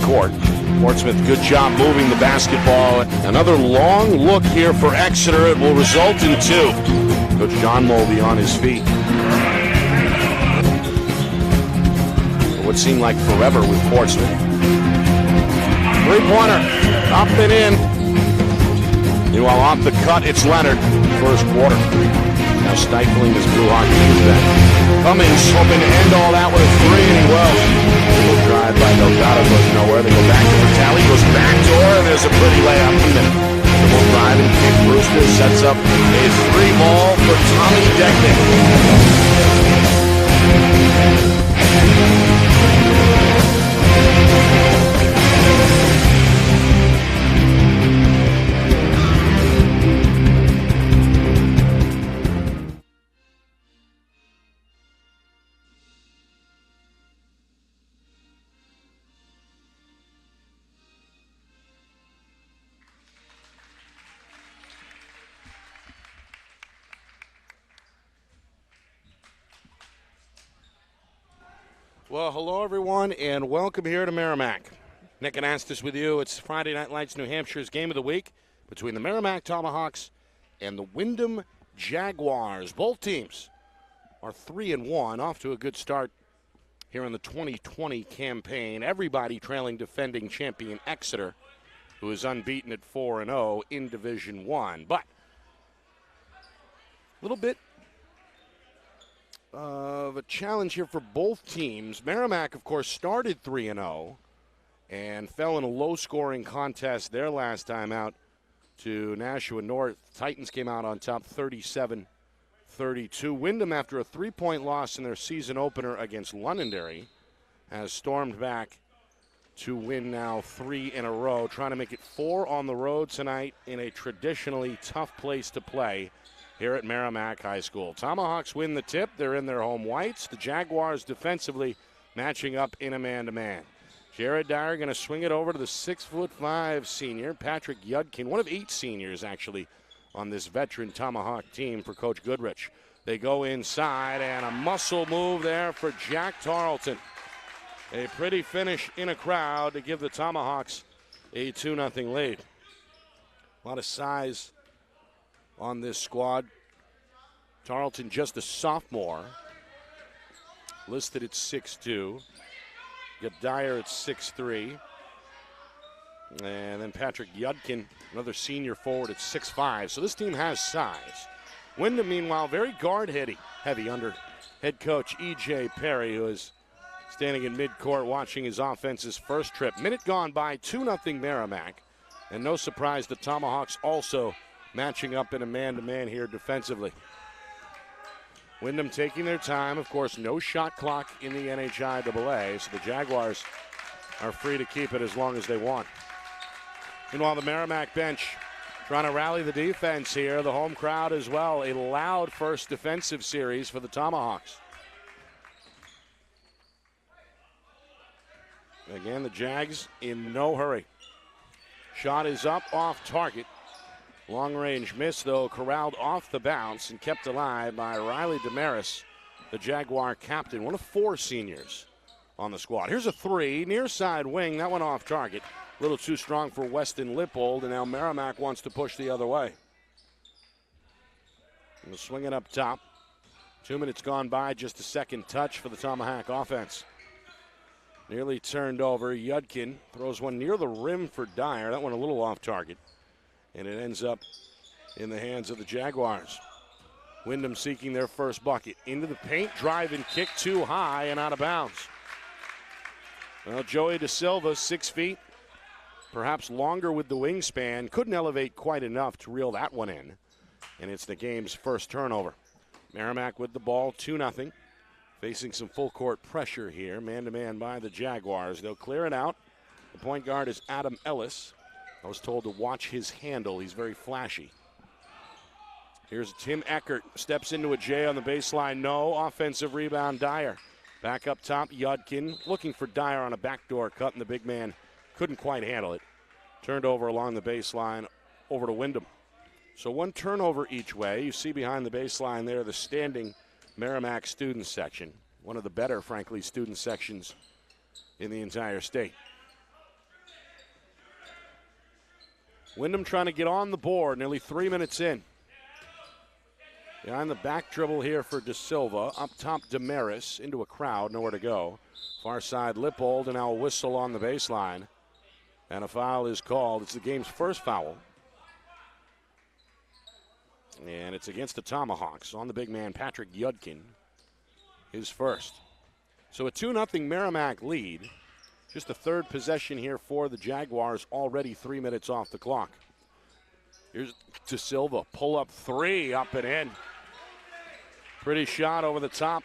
midcourt. Portsmouth, good job moving the basketball. Another long look here for Exeter. It will result in 2. Coach John Mulvey on his feet. What seemed like forever with Portsmouth. Three-pointer, up and in. Meanwhile, off the cut, it's Leonard. First quarter. Now stifling this Blue Hockey team back. Cummings hoping to end all that with a 3, and he will. Little drive by Delgado goes nowhere. They go back to Vitale, goes back door, and there's a pretty layup in a minute. Double drive and kick. Brewster sets up a 3 ball for Tommy Decknick. Well, hello, everyone, and welcome here to Merrimack. Nick Anastas with you. It's Friday Night Lights, New Hampshire's game of the week between the Merrimack Tomahawks and the Windham Jaguars. Both teams are 3-1, off to a good start here in the 2020 campaign. Everybody trailing defending champion Exeter, who is unbeaten at 4-0 in Division I. But a little bit of a challenge here for both teams. Merrimack, of course, started 3-0 and fell in a low-scoring contest their last time out to Nashua North. Titans came out on top 37-32. Windham, after a 3-point loss in their season opener against Londonderry, has stormed back to win now 3 in a row, trying to make it 4 on the road tonight in a traditionally tough place to play here at Merrimack High School. Tomahawks win the tip. They're in their home whites. The Jaguars defensively matching up in a man-to-man. Jared Dyer going to swing it over to the 6'5" senior, Patrick Yudkin, one of 8 seniors actually on this veteran Tomahawk team for Coach Goodrich. They go inside, and a muscle move there for Jack Tarleton. A pretty finish in a crowd to give the Tomahawks a 2-0 lead. A lot of size on this squad. Tarleton just a sophomore, listed at 6'2". Got Dyer at 6'3". And then Patrick Yudkin, another senior forward at 6'5". So this team has size. Windham, meanwhile, very guard heavy under head coach E.J. Perry, who is standing in midcourt watching his offense's first trip. Minute gone by, 2-0 Merrimack. And no surprise, the Tomahawks also matching up in a man-to-man here defensively. Windham taking their time. Of course, no shot clock in the NHIAA, so the Jaguars are free to keep it as long as they want. Meanwhile, the Merrimack bench trying to rally the defense here. The home crowd as well. A loud first defensive series for the Tomahawks. Again, the Jags in no hurry. Shot is up off target. Long range miss, though, corralled off the bounce and kept alive by Riley Damaris, the Jaguar captain, one of 4 seniors on the squad. Here's a 3, near side wing. That one off target. A little too strong for Weston Lippold, and now Merrimack wants to push the other way. And we'll swing it up top. 2 minutes gone by, just a second touch for the Tomahawk offense. Nearly turned over. Yudkin throws one near the rim for Dyer. That one a little off target. And it ends up in the hands of the Jaguars. Windham seeking their first bucket. Into the paint, drive and kick too high and out of bounds. Well, Joey Da Silva, 6 feet, perhaps longer with the wingspan, couldn't elevate quite enough to reel that one in. And it's the game's first turnover. Merrimack with the ball, 2-0. Facing some full court pressure here, man-to-man by the Jaguars. They'll clear it out. The point guard is Adam Ellis. I was told to watch his handle. He's very flashy. Here's Tim Eckert. Steps into a J on the baseline. No. Offensive rebound, Dyer. Back up top, Yudkin. Looking for Dyer on a backdoor cut, and the big man couldn't quite handle it. Turned over along the baseline over to Windham. So 1 turnover each way. You see behind the baseline there the standing Merrimack student section. One of the better, frankly, student sections in the entire state. Windham trying to get on the board, nearly 3 minutes in. Behind the back dribble here for De Silva. Up top, Damaris into a crowd, nowhere to go. Far side, Lippold, and now a whistle on the baseline. And a foul is called. It's the game's first foul. And it's against the Tomahawks on the big man, Patrick Yudkin. His first. So a 2-0 Merrimack lead. Just the third possession here for the Jaguars, already 3 minutes off the clock. Here's De Silva, pull up three, up and in. Pretty shot over the top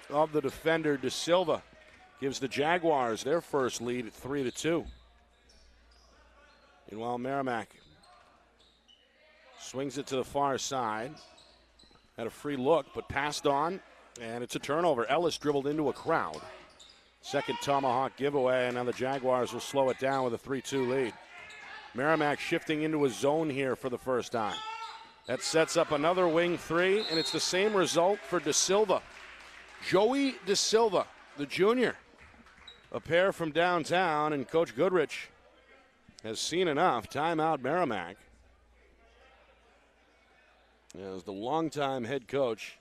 of the defender. De Silva gives the Jaguars their first lead at 3-2. Meanwhile, Merrimack swings it to the far side. Had a free look, but passed on, and it's a turnover. Ellis dribbled into a crowd. Second Tomahawk giveaway, and now the Jaguars will slow it down with a 3-2 lead. Merrimack shifting into a zone here for the first time. That sets up another wing three, and it's the same result for De Silva. Joey De Silva, the junior. A pair from downtown, and Coach Goodrich has seen enough. Timeout Merrimack. As the longtime head coach,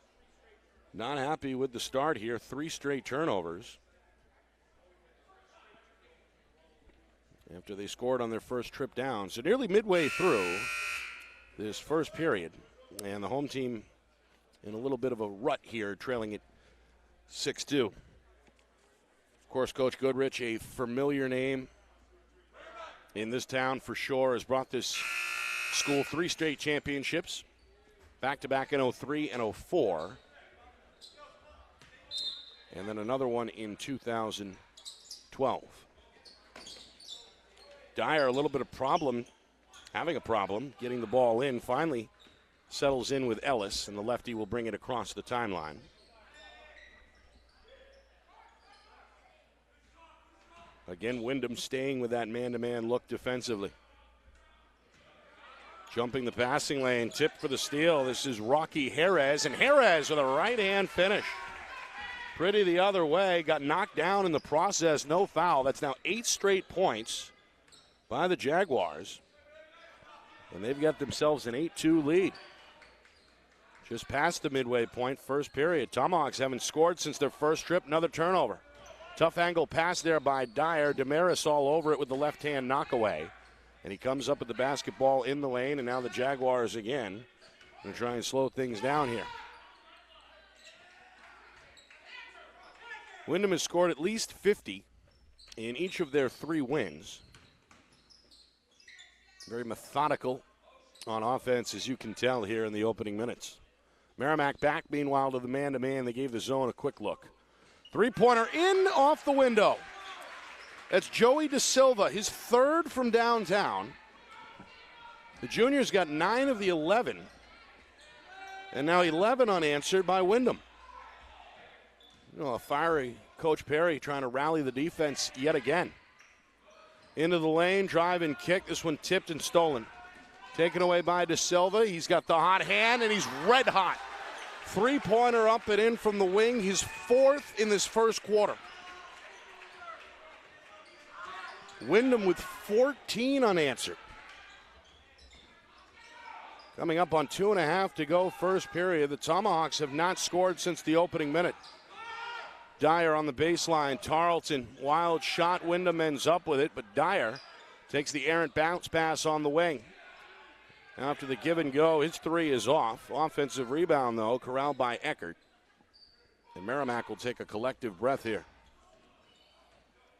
not happy with the start here. 3 straight turnovers. After they scored on their first trip down. So nearly midway through this first period. And the home team in a little bit of a rut here, trailing it 6-2. Of course, Coach Goodrich, a familiar name in this town for sure, has brought this school 3 straight championships. Back-to-back in 03 and 04. And then another one in 2012. Dyer, a little bit of having a problem getting the ball in. Finally settles in with Ellis, and the lefty will bring it across the timeline. Again, Windham staying with that man-to-man look defensively. Jumping the passing lane, tipped for the steal. This is Rocky Jerez, and Jerez with a right-hand finish. Pretty the other way, got knocked down in the process, no foul. That's now 8 straight points by the Jaguars. And they've got themselves an 8-2 lead. Just past the midway point, first period. Tomahawks haven't scored since their first trip, another turnover. Tough angle pass there by Dyer. Damaris all over it with the left-hand knockaway. And he comes up with the basketball in the lane, and now the Jaguars again going to try and slow things down here. Windham has scored at least 50 in each of their 3 wins. Very methodical on offense, as you can tell here in the opening minutes. Merrimack back, meanwhile, to the man-to-man. They gave the zone a quick look. Three-pointer in off the window. That's Joey De Silva, his third from downtown. The junior's got 9 of the 11. And now 11 unanswered by Windham. You know, a fiery Coach Perry trying to rally the defense yet again. Into the lane, drive and kick. This one tipped and stolen. Taken away by De Silva. He's got the hot hand, and he's red hot. Three-pointer up and in from the wing. His 4th in this first quarter. Windham with 14 unanswered. Coming up on 2.5 to go first period. The Tomahawks have not scored since the opening minute. Dyer on the baseline. Tarleton, wild shot. Windham ends up with it, but Dyer takes the errant bounce pass on the wing. After the give and go, his 3 is off. Offensive rebound, though, corralled by Eckert. And Merrimack will take a collective breath here.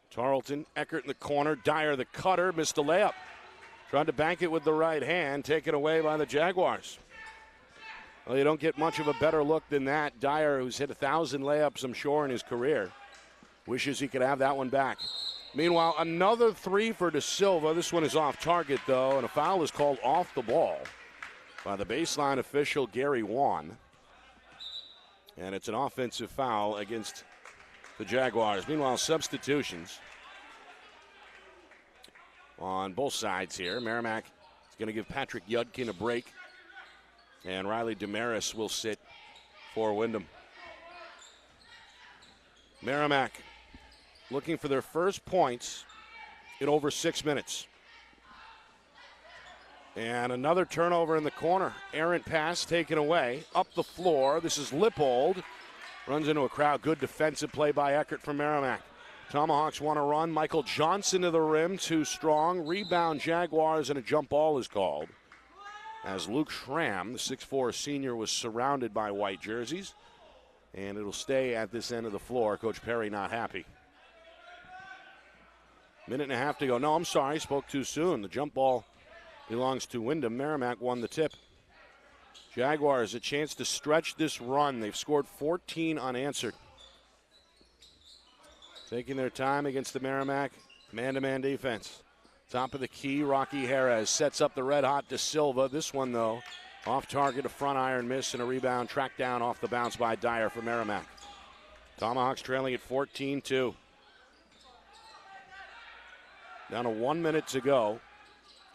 Tarleton, Eckert in the corner. Dyer, the cutter, missed a layup. Tried to bank it with the right hand, taken away by the Jaguars. Well, you don't get much of a better look than that. Dyer, who's hit 1,000 layups, I'm sure, in his career, wishes he could have that one back. Meanwhile, another 3 for De Silva. This one is off target, though, and a foul is called off the ball by the baseline official, Gary Wan. And it's an offensive foul against the Jaguars. Meanwhile, substitutions on both sides here. Merrimack is going to give Patrick Yudkin a break. And Riley Damaris will sit for Windham. Merrimack looking for their first points in over 6 minutes. And another turnover in the corner. Errant pass taken away. Up the floor. This is Lippold. Runs into a crowd. Good defensive play by Eckert from Merrimack. Tomahawks want to run. Michael Johnson to the rim. Too strong. Rebound Jaguars, and a jump ball is called. As Luke Schramm, the 6'4 senior, was surrounded by white jerseys. And it'll stay at this end of the floor. Coach Perry not happy. Minute and a half to go. No, I'm sorry. Spoke too soon. The jump ball belongs to Windham. Merrimack won the tip. Jaguars a chance to stretch this run. They've scored 14 unanswered. Taking their time against the Merrimack man-to-man defense. Top of the key, Rocky Jerez sets up the red-hot De Silva. This one, though, off target, a front iron miss, and a rebound tracked down off the bounce by Dyer for Merrimack. Tomahawks trailing at 14-2. Down to 1 minute to go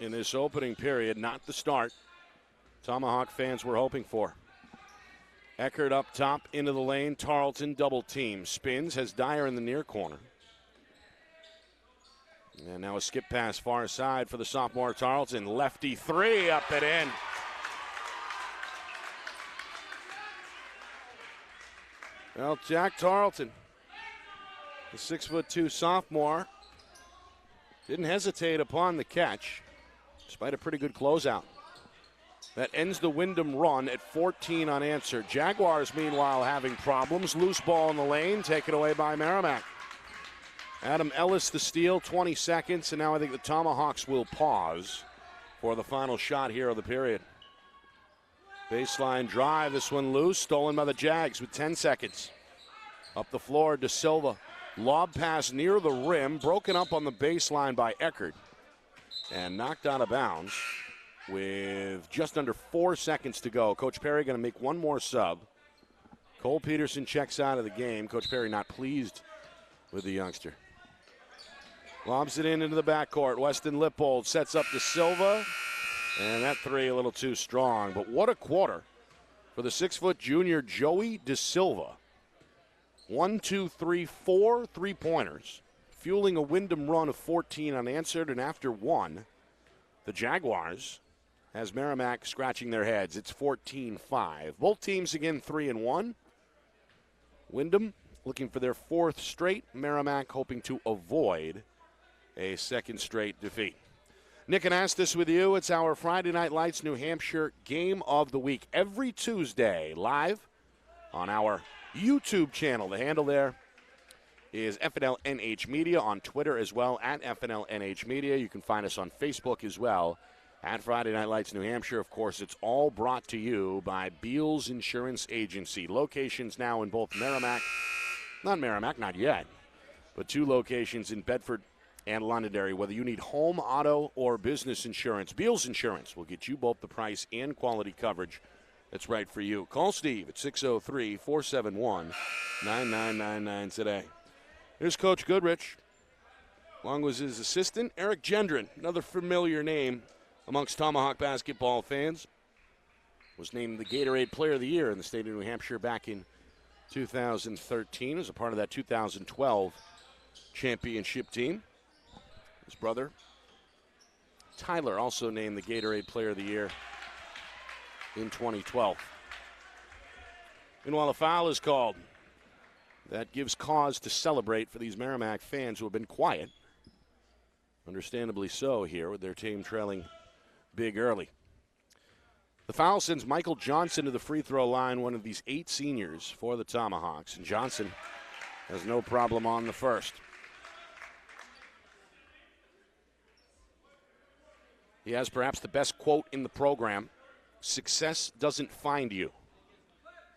in this opening period. Not the start Tomahawk fans were hoping for. Eckert up top into the lane. Tarleton double team. Spins, has Dyer in the near corner. And now a skip pass far side for the sophomore Tarleton. Lefty three up and in. Well, Jack Tarleton, the 6'2" sophomore, didn't hesitate upon the catch, despite a pretty good closeout. That ends the Windham run at 14 unanswered. Jaguars, meanwhile, having problems. Loose ball in the lane, taken away by Merrimack. Adam Ellis the steal, 20 seconds, and now I think the Tomahawks will pause for the final shot here of the period. Baseline drive, this one loose, stolen by the Jags with 10 seconds. Up the floor, De Silva. Lob pass near the rim, broken up on the baseline by Eckert, and knocked out of bounds with just under 4 seconds to go. Coach Perry going to make one more sub. Cole Peterson checks out of the game. Coach Perry not pleased with the youngster. Lobs it into the backcourt. Weston Lippold sets up De Silva, and that three a little too strong. But what a quarter for the 6' junior Joey De Silva. 1, 2, 3, 4 3-pointers, fueling a Windham run of 14 unanswered, and after one, the Jaguars has Merrimack scratching their heads. It's 14-5. Both teams again 3-1. Windham looking for their fourth straight. Merrimack hoping to avoid a second straight defeat. Nick and Astis with you. It's our Friday Night Lights New Hampshire Game of the Week every Tuesday live on our YouTube channel. The handle there is FNL Media, on Twitter as well at FNL Media. You can find us on Facebook as well at Friday Night Lights New Hampshire. Of course, it's all brought to you by Beals Insurance Agency. Locations now in both Merrimack, not yet, but 2 locations in Bedford and Londonderry. Whether you need home, auto, or business insurance, Beals Insurance will get you both the price and quality coverage that's right for you. Call Steve at 603-471-9999 today. Here's Coach Goodrich, along with his assistant, Eric Gendron, another familiar name amongst Tomahawk basketball fans. Was named the Gatorade Player of the Year in the state of New Hampshire back in 2013 as a part of that 2012 championship team. His brother, Tyler, also named the Gatorade Player of the Year in 2012. Meanwhile, a foul is called. That gives cause to celebrate for these Merrimack fans who have been quiet. Understandably so here, with their team trailing big early. The foul sends Michael Johnson to the free throw line, one of these 8 seniors for the Tomahawks. And Johnson has no problem on the first. He has perhaps the best quote in the program: "Success doesn't find you."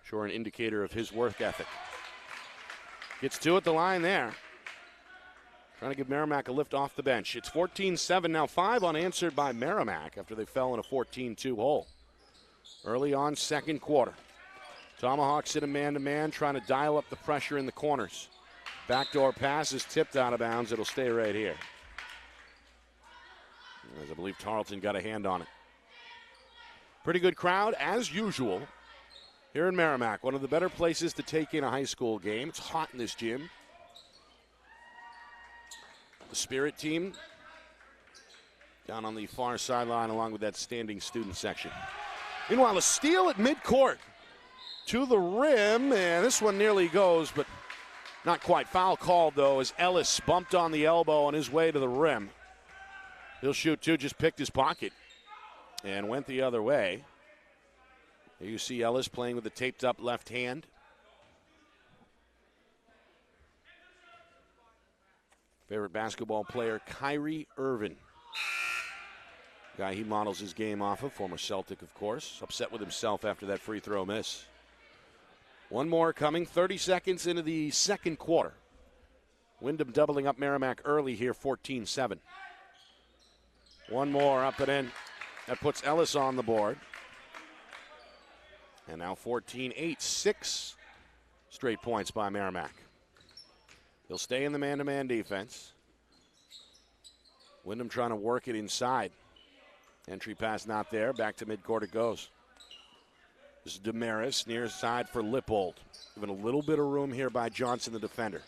Sure, an indicator of his work ethic. Gets 2 at the line there. Trying to give Merrimack a lift off the bench. It's 14-7 now, 5 unanswered by Merrimack after they fell in a 14-2 hole. Early on, second quarter. Tomahawks in a man-to-man, trying to dial up the pressure in the corners. Backdoor pass is tipped out of bounds. It'll stay right here, as I believe Tarleton got a hand on it. Pretty good crowd, as usual, here in Merrimack. One of the better places to take in a high school game. It's hot in this gym. The Spirit team down on the far sideline along with that standing student section. Meanwhile, a steal at midcourt to the rim, and this one nearly goes, but not quite. Foul called, though, as Ellis bumped on the elbow on his way to the rim. He'll shoot two, just picked his pocket and went the other way. Here you see Ellis playing with the taped up left hand. Favorite basketball player, Kyrie Irving. Guy he models his game off of, former Celtic, of course. Upset with himself after that free throw miss. One more coming, 30 seconds into the second quarter. Windham doubling up Merrimack early here, 14-7. One more up and in. That puts Ellis on the board. And now 14-8, 6 straight points by Merrimack. They'll stay in the man-to-man defense. Windham trying to work it inside. Entry pass not there. Back to midcourt it goes. This is Damaris near side for Lippold. Given a little bit of room here by Johnson, the defender.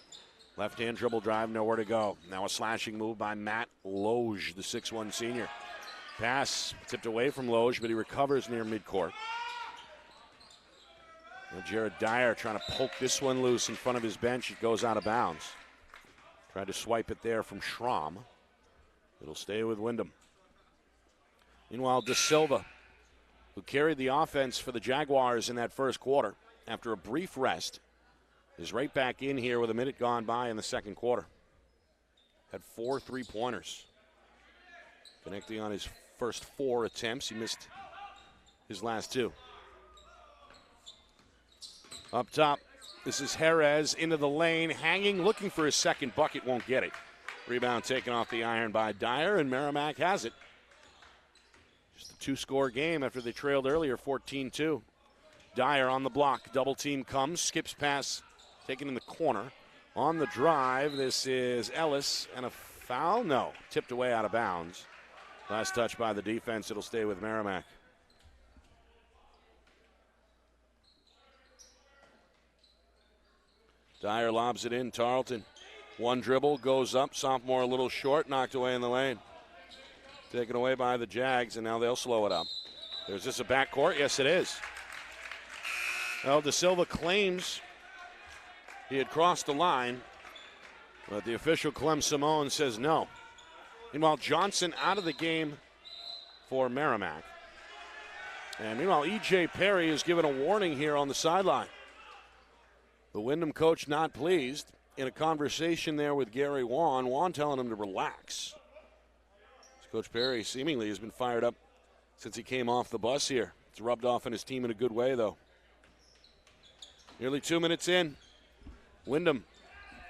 Left-hand dribble drive, nowhere to go. Now a slashing move by Matt Loge, the 6'1 senior. Pass tipped away from Loge, but he recovers near midcourt. Now Jared Dyer trying to poke this one loose in front of his bench. It goes out of bounds. Tried to swipe it there from Schramm. It'll stay with Windham. Meanwhile, De Silva, who carried the offense for the Jaguars in that first quarter after a brief rest, is right back in here with a minute gone by in the second quarter. Had 4 3-pointers. Connecting on his first 4 attempts. He missed his last 2. Up top, this is Jerez into the lane, hanging, looking for his second bucket, won't get it. Rebound taken off the iron by Dyer, and Merrimack has it. Just a 2-score game after they trailed earlier, 14-2. Dyer on the block, double team comes, skips pass, taken in the corner. On the drive, this is Ellis, and a foul? No, tipped away out of bounds. Last touch by the defense, it'll stay with Merrimack. Dyer lobs it in, Tarleton. One dribble, goes up, sophomore a little short, knocked away in the lane. Taken away by the Jags, and now they'll slow it up. Is this a backcourt? Yes, it is. Well, De Silva claims he had crossed the line, but the official Clem Simone says no. Meanwhile, Johnson out of the game for Merrimack. And meanwhile, E.J. Perry is given a warning here on the sideline. The Windham coach not pleased. In a conversation there with Gary Wan, Wan telling him to relax. Coach Perry seemingly has been fired up since he came off the bus here. It's rubbed off on his team in a good way, though. Nearly 2 minutes in. Windham,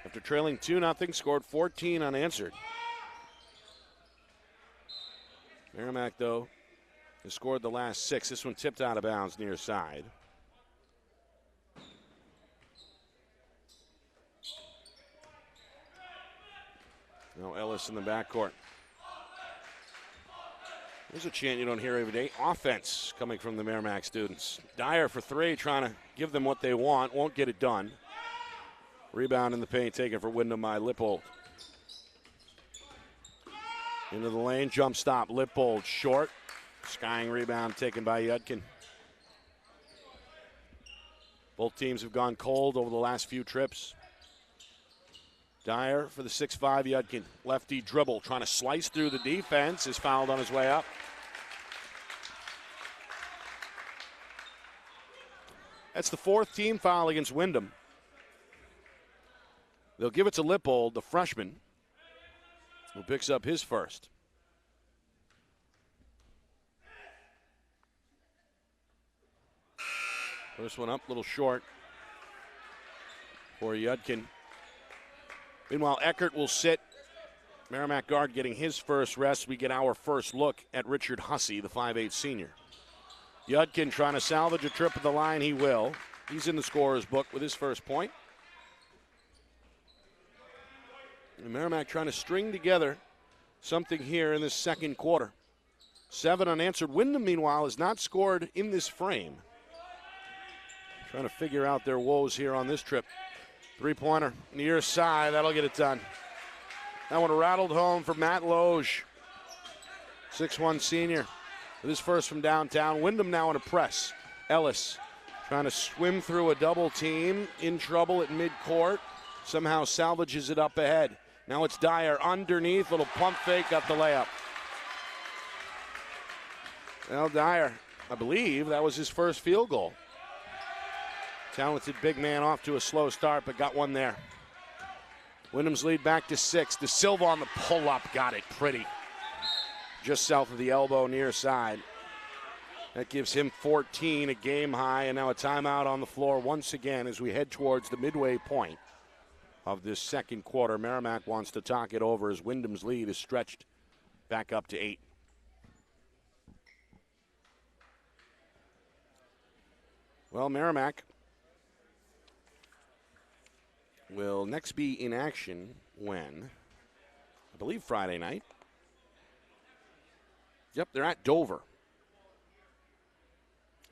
after trailing 2-0, scored 14 unanswered. Merrimack, though, has scored the last 6. This one tipped out of bounds near side. Now Ellis in the backcourt. There's a chant you don't hear every day. Offense coming from the Merrimack students. Dyer for 3, trying to give them what they want. Won't get it done. Rebound in the paint taken for Windham by Lippold. Into the lane, jump stop. Lippold short. Skying rebound taken by Yudkin. Both teams have gone cold over the last few trips. Dyer for the 6'5", Yudkin. Lefty dribble, trying to slice through the defense, is fouled on his way up. That's the 4th team foul against Windham. They'll give it to Lippold, the freshman, who picks up his first. First one up, a little short for Yudkin. Meanwhile, Eckert will sit. Merrimack guard getting his first rest. We get our first look at Richard Hussey, the 5'8 senior. Yudkin trying to salvage a trip at the line. He will. He's in the scorer's book with his first point. And Merrimack trying to string together something here in this second quarter. 7 unanswered. Windham, meanwhile, has not scored in this frame. Trying to figure out their woes here on this trip. 3-pointer near side. That'll get it done. That one rattled home for Matt Loge. 6'1" senior with his first from downtown. Windham now in a press. Ellis trying to swim through a double team, in trouble at midcourt. Somehow salvages it up ahead. Now it's Dyer underneath, little pump fake, got the layup. Well, Dyer, I believe that was his first field goal. Talented big man off to a slow start, but got one there. Wyndham's lead back to 6. De Silva on the pull-up, got it pretty. Just south of the elbow, near side. That gives him 14, a game high, and now a timeout on the floor once again as we head towards the midway point of this second quarter. Merrimack wants to talk it over as Wyndham's lead is stretched back up to 8. Well, Merrimack will next be in action when, I believe, Friday night. Yep, they're at Dover.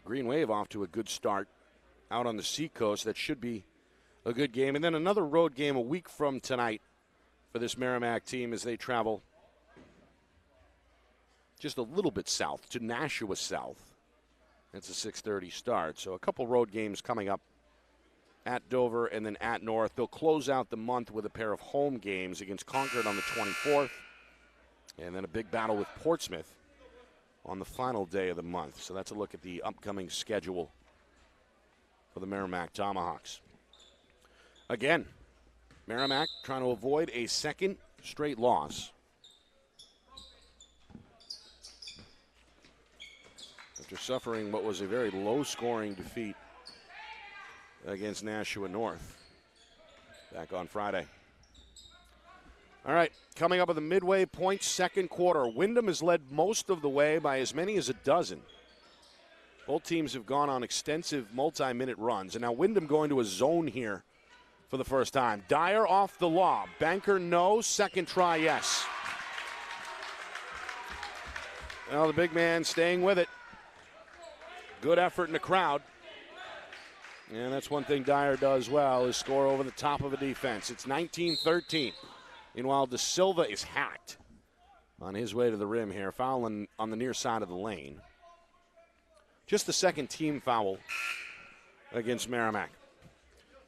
Green Wave off to a good start out on the seacoast. That should be a good game. And then another road game a week from tonight for this Merrimack team as they travel just a little bit south to Nashua South. It's a 6:30 start. So a couple road games coming up at Dover and then at North. They'll close out the month with a pair of home games against Concord on the 24th and then a big battle with Portsmouth on the final day of the month. So that's a look at the upcoming schedule for the Merrimack Tomahawks. Again, Merrimack trying to avoid a second straight loss. After suffering what was a very low-scoring defeat against Nashua North back on Friday. All right, coming up at the midway point, second quarter. Windham has led most of the way by as many as a dozen. Both teams have gone on extensive multi-minute runs, and now Windham going to a zone here for the first time. Dyer off the lob. Banker, no. Second try, yes. Well, the big man staying with it. Good effort in the crowd. And that's one thing Dyer does well, is score over the top of a defense. It's 19-13. Meanwhile, De Silva is hacked on his way to the rim here, fouling on the near side of the lane. Just the second team foul against Merrimack.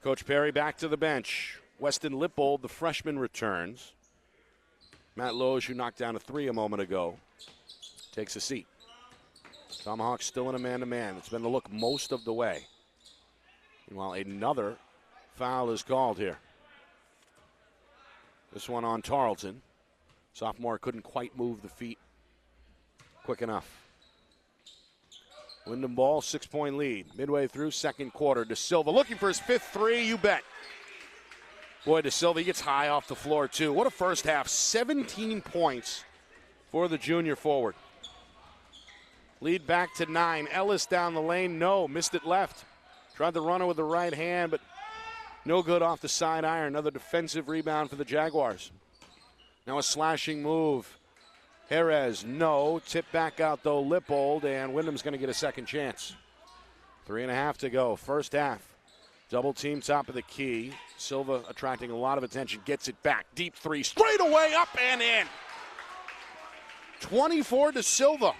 Coach Perry back to the bench. Weston Lippold, the freshman, returns. Matt Loge, who knocked down a three a moment ago, takes a seat. Tomahawks still in a man-to-man. It's been the look most of the way. Meanwhile, another foul is called here. This one on Tarleton. Sophomore couldn't quite move the feet quick enough. Windham ball, 6-point lead. Midway through second quarter. De Silva looking for his fifth three, you bet. Boy, De Silva, he gets high off the floor too. What a first half. 17 points for the junior forward. Lead back to 9. Ellis down the lane, no, missed it left. Tried the runner with the right hand, but no good off the side iron. Another defensive rebound for the Jaguars. Now a slashing move. Jerez, no. Tip back out, though, Lippold, and Wyndham's going to get a second chance. 3.5 to go. First half. Double team top of the key. Silva attracting a lot of attention. Gets it back. Deep three. Straight away, up and in. 24 to Silva.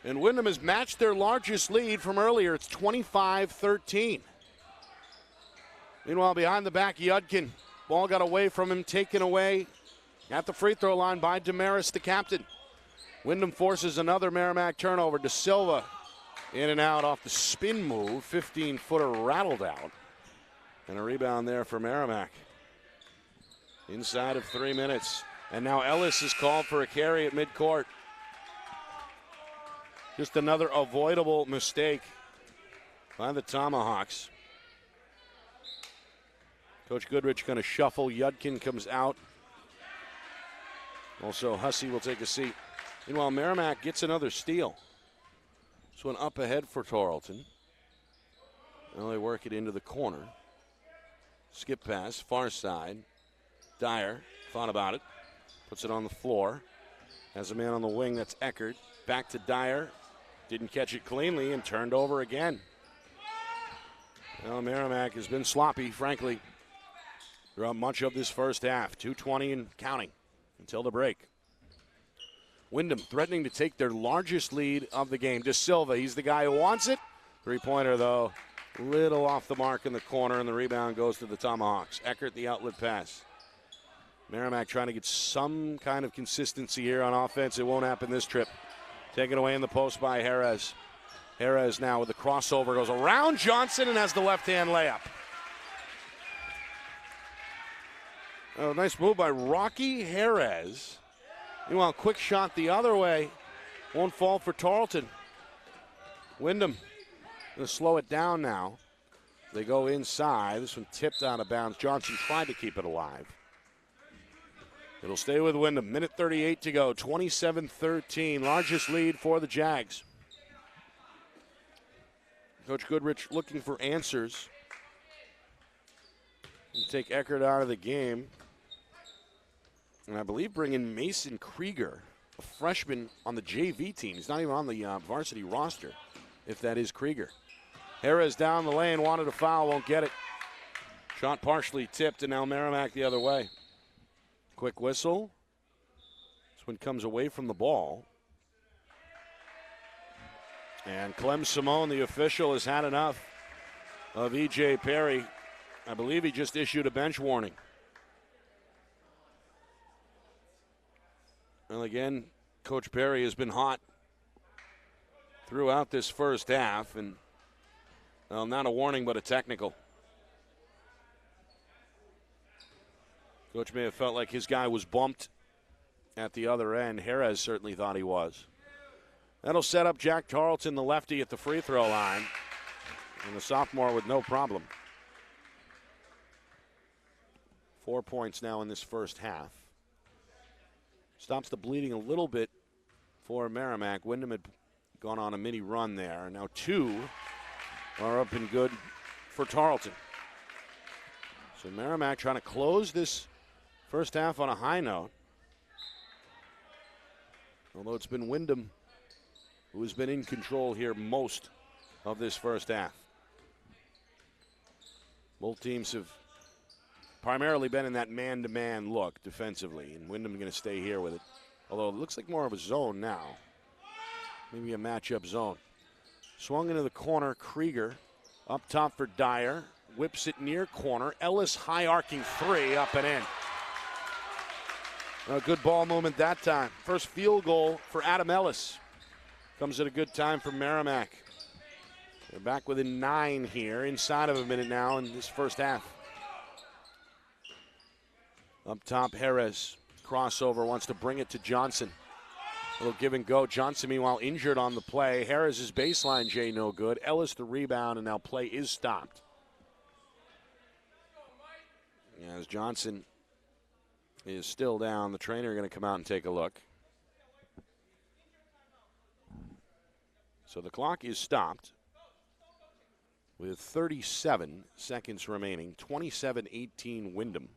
And Windham has matched their largest lead from earlier. It's 25-13. Meanwhile, behind the back, Yudkin. Ball got away from him, taken away at the free throw line by Damaris, the captain. Windham forces another Merrimack turnover. De Silva in and out off the spin move. 15-footer rattled out. And a rebound there for Merrimack. Inside of 3 minutes. And now Ellis is called for a carry at midcourt. Just another avoidable mistake by the Tomahawks. Coach Goodrich going to shuffle. Yudkin comes out. Also, Hussey will take a seat. Meanwhile, Merrimack gets another steal. This one up ahead for Tarleton. Now they work it into the corner. Skip pass, far side. Dyer thought about it. Puts it on the floor. Has a man on the wing, that's Eckert. Back to Dyer. Didn't catch it cleanly and turned over again. Well, Merrimack has been sloppy, frankly, throughout much of this first half. 2:20 and counting until the break. Windham threatening to take their largest lead of the game. De Silva, he's the guy who wants it. Three-pointer, though, little off the mark in the corner, and the rebound goes to the Tomahawks. Eckert, the outlet pass. Merrimack trying to get some kind of consistency here on offense. It won't happen this trip. Taken away in the post by Jerez. Jerez now with the crossover, goes around Johnson and has the left-hand layup. Oh, nice move by Rocky Jerez. Meanwhile, quick shot the other way. Won't fall for Tarleton. Windham going to slow it down now. They go inside. This one tipped out of bounds. Johnson tried to keep it alive. It'll stay with Windham. Minute 38 to go. 27-13. Largest lead for the Jags. Coach Goodrich looking for answers. And take Eckert out of the game. And I believe bring in Mason Krieger, a freshman on the JV team. He's not even on the varsity roster, if that is Krieger. Jerez down the lane, wanted a foul, won't get it. Shot partially tipped, and now Merrimack the other way. Quick whistle. This one comes away from the ball. And Clem Simone, the official, has had enough of E.J. Perry. I believe he just issued a bench warning. Well, again, Coach Perry has been hot throughout this first half, and well, not a warning, but a technical. Coach may have felt like his guy was bumped at the other end. Jerez certainly thought he was. That'll set up Jack Tarleton, the lefty, at the free throw line. And the sophomore with no problem. 4 points now in this first half. Stops the bleeding a little bit for Merrimack. Windham had gone on a mini run there. Now two are up and good for Tarleton. So Merrimack trying to close this first half on a high note. Although it's been Windham who has been in control here most of this first half. Both teams have primarily been in that man-to-man look defensively, and Windham going to stay here with it. Although it looks like more of a zone now. Maybe a matchup zone. Swung into the corner, Krieger. Up top for Dyer. Whips it near corner. Ellis high arcing three, up and in. A good ball movement that time. First field goal for Adam Ellis. Comes at a good time for Merrimack. They're back within 9 here, inside of a minute now in this first half. Up top, Jerez. Crossover, wants to bring it to Johnson. A little give and go. Johnson, meanwhile, injured on the play. Jerez's baseline, Jay, no good. Ellis the rebound, and now play is stopped. As Johnson is still down, the trainer going to come out and take a look. So the clock is stopped with 37 seconds remaining. 27-18 Windham.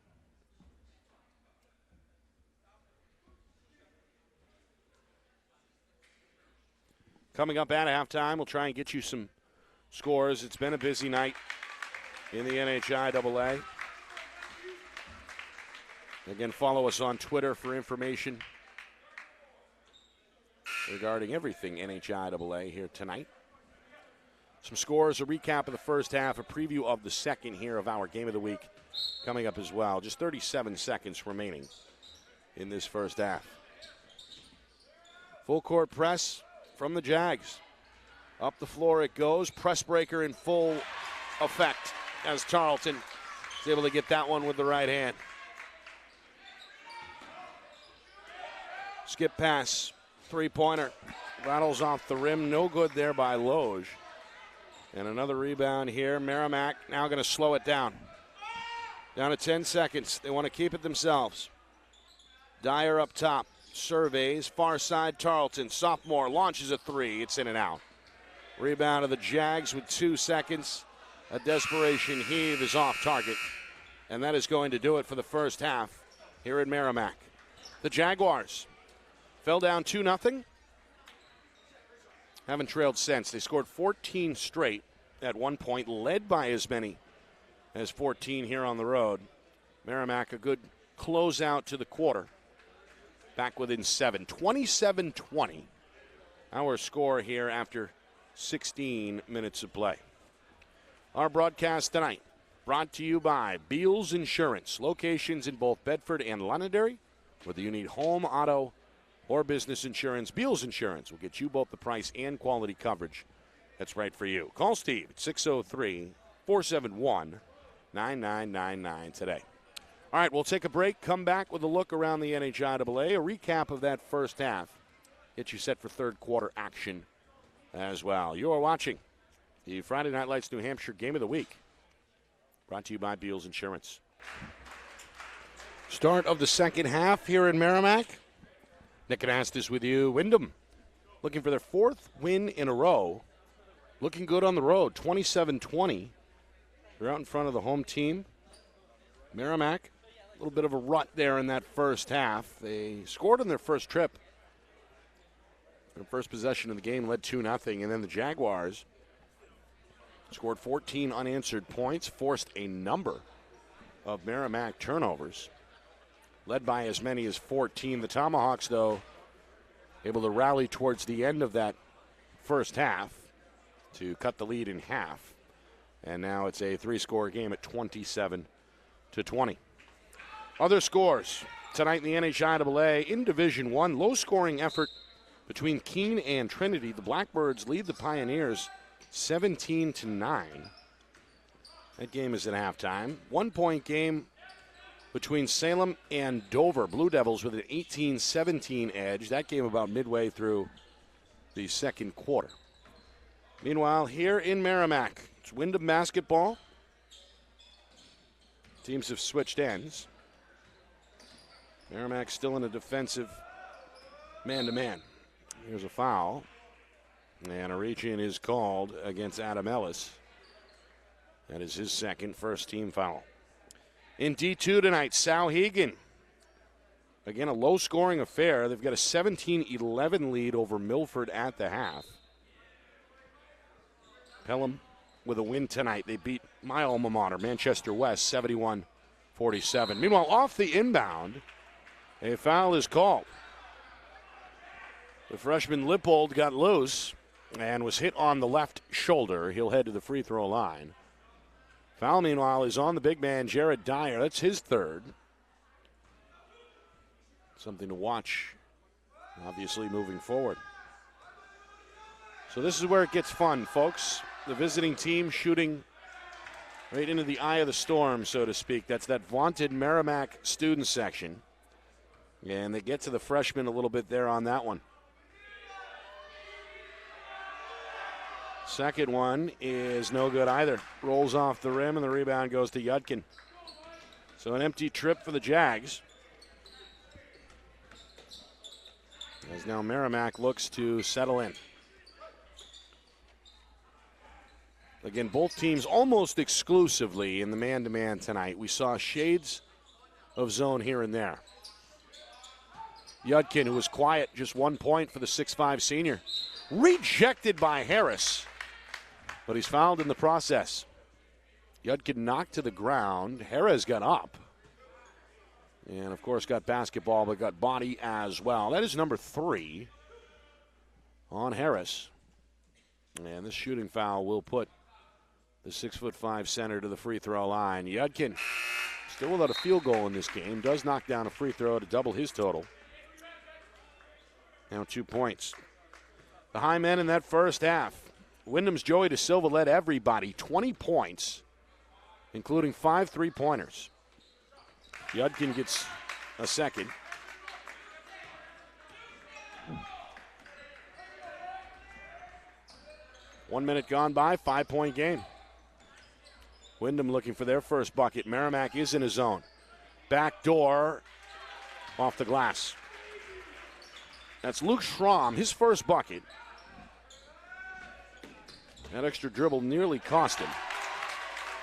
Coming up at halftime, we'll try and get you some scores. It's been a busy night in the NHIAA. Again, follow us on Twitter for information regarding everything NHIAA here tonight. Some scores, a recap of the first half, a preview of the second here of our Game of the Week coming up as well. Just 37 seconds remaining in this first half. Full court press from the Jags. Up the floor it goes. Press breaker in full effect as Tarleton is able to get that one with the right hand. Skip pass. Three-pointer. Rattles off the rim. No good there by Loge. And another rebound here. Merrimack now going to slow it down. Down to 10 seconds. They want to keep it themselves. Dyer up top. Surveys. Far side Tarleton. Sophomore launches a three. It's in and out. Rebound of the Jags with 2 seconds. A desperation heave is off target. And that is going to do it for the first half here at Merrimack. The Jaguars fell down 2-0. Haven't trailed since. They scored 14 straight at one point, led by as many as 14 here on the road. Merrimack, a good closeout to the quarter. back within 7. 27-20. Our score here after 16 minutes of play. Our broadcast tonight brought to you by Beals Insurance. Locations in both Bedford and Londonderry. Whether you need home, auto, or business insurance, Beals Insurance will get you both the price and quality coverage that's right for you. Call Steve at 603-471-9999 today. All right, we'll take a break, come back with a look around the NHIAA, a recap of that first half, get you set for third quarter action as well. You are watching the Friday Night Lights New Hampshire Game of the Week, brought to you by Beals Insurance. Start of the second half here in Merrimack. Nick Anastas with you. Windham looking for their fourth win in a row. Looking good on the road, 27-20. They're out in front of the home team. Merrimack, a little bit of a rut there in that first half. They scored on their first trip. Their first possession of the game led 2-0, and then the Jaguars scored 14 unanswered points, forced a number of Merrimack turnovers, led by as many as 14. The Tomahawks, though, able to rally towards the end of that first half to cut the lead in half. And now it's a three-score game at 27-20. Other scores tonight in the NHIAA in Division I, low-scoring effort between Keene and Trinity. The Blackbirds lead the Pioneers 17-9. That game is at halftime. 1-point game between Salem and Dover. Blue Devils with an 18-17 edge. That game about midway through the second quarter. Meanwhile, here in Merrimack, it's Windham basketball. Teams have switched ends. Merrimack still in a defensive man-to-man. Here's a foul. And a reach-in is called against Adam Ellis. That is his second, first-team foul. In D2 tonight, Souhegan. Again, a low-scoring affair. They've got a 17-11 lead over Milford at the half. Pelham with a win tonight. They beat my alma mater, Manchester West, 71-47. Meanwhile, off the inbound, a foul is called. The freshman Lippold got loose and was hit on the left shoulder. He'll head to the free throw line. Foul, meanwhile, is on the big man, Jared Dyer. That's his third. Something to watch, obviously, moving forward. So this is where it gets fun, folks. The visiting team shooting right into the eye of the storm, so to speak. That's that vaunted Merrimack student section. And they get to the freshmen a little bit there on that one. Second one is no good either. Rolls off the rim, and the rebound goes to Yudkin. So an empty trip for the Jags. As now Merrimack looks to settle in. Again, both teams almost exclusively in the man-to-man tonight. We saw shades of zone here and there. Yudkin, who was quiet, just 1 point for the 6'5 senior. Rejected by Harris, but he's fouled in the process. Yudkin knocked to the ground. Harris got up. And, of course, got basketball, but got body as well. That is number 3 on Harris. And this shooting foul will put the 6'5" center to the free throw line. Yudkin, still without a field goal in this game, does knock down a free throw to double his total. Now 2 points. The high men in that first half. Windham's Joey De Silva led everybody, 20 points, including 5 3-pointers. Yudkin gets a second. One minute gone by, 5-point game. Windham looking for their first bucket. Merrimack is in his zone. Back door off the glass. That's Luke Schramm, his first bucket. That extra dribble nearly cost him.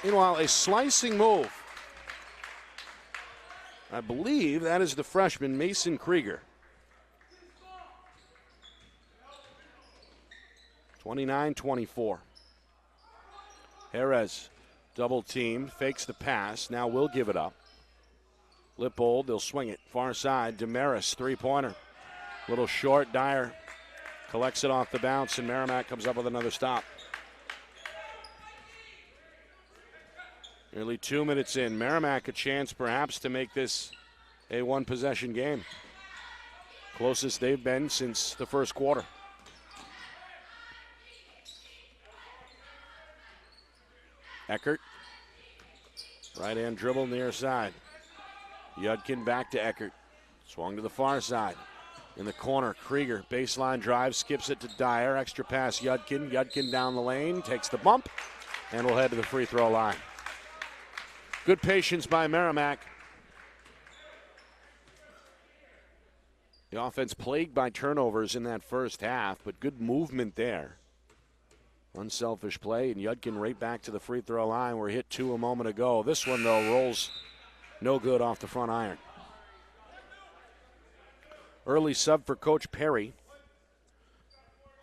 Meanwhile, a slicing move. I believe that is the freshman, Mason Krieger. 29-24. Jerez double teamed, fakes the pass, now will give it up. Lippold, they'll swing it. Far side, Damaris, three-pointer. Little short, Dyer collects it off the bounce, and Merrimack comes up with another stop. Nearly 2 minutes in. Merrimack a chance perhaps to make this a one-possession game. Closest they've been since the first quarter. Eckert. Right-hand dribble near side. Yudkin back to Eckert. Swung to the far side. In the corner, Krieger, baseline drive, skips it to Dyer. Extra pass, Yudkin. Yudkin down the lane, takes the bump, and will head to the free throw line. Good patience by Merrimack. The offense plagued by turnovers in that first half, but good movement there. Unselfish play, and Yudkin right back to the free throw line where he hit two a moment ago. This one, though, rolls no good off the front iron. Early sub for Coach Perry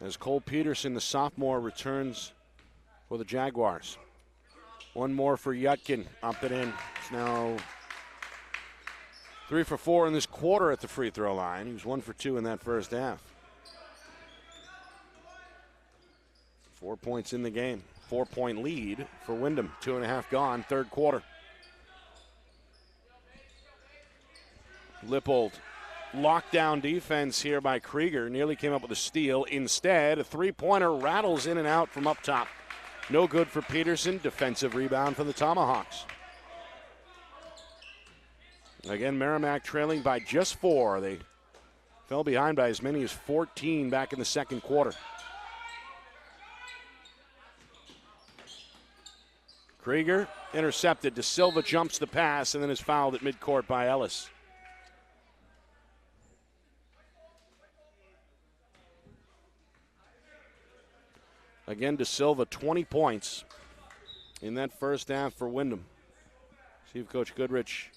as Cole Peterson, the sophomore, returns for the Jaguars. One more for Yudkin, up and in. It's now 3 for 4 in this quarter at the free throw line. He was 1 for 2 in that first half. 4 points in the game. 4-point lead for Windham. 2.5 gone, third quarter. Lippold. Lockdown defense here by Krieger. Nearly came up with a steal. Instead, a three-pointer rattles in and out from up top. No good for Peterson. Defensive rebound for the Tomahawks. Again, Merrimack trailing by just 4. They fell behind by as many as 14 back in the second quarter. Krieger intercepted. De Silva jumps the pass and then is fouled at midcourt by Ellis. Again, De Silva, 20 points in that first half for Windham. See if Coach Goodrich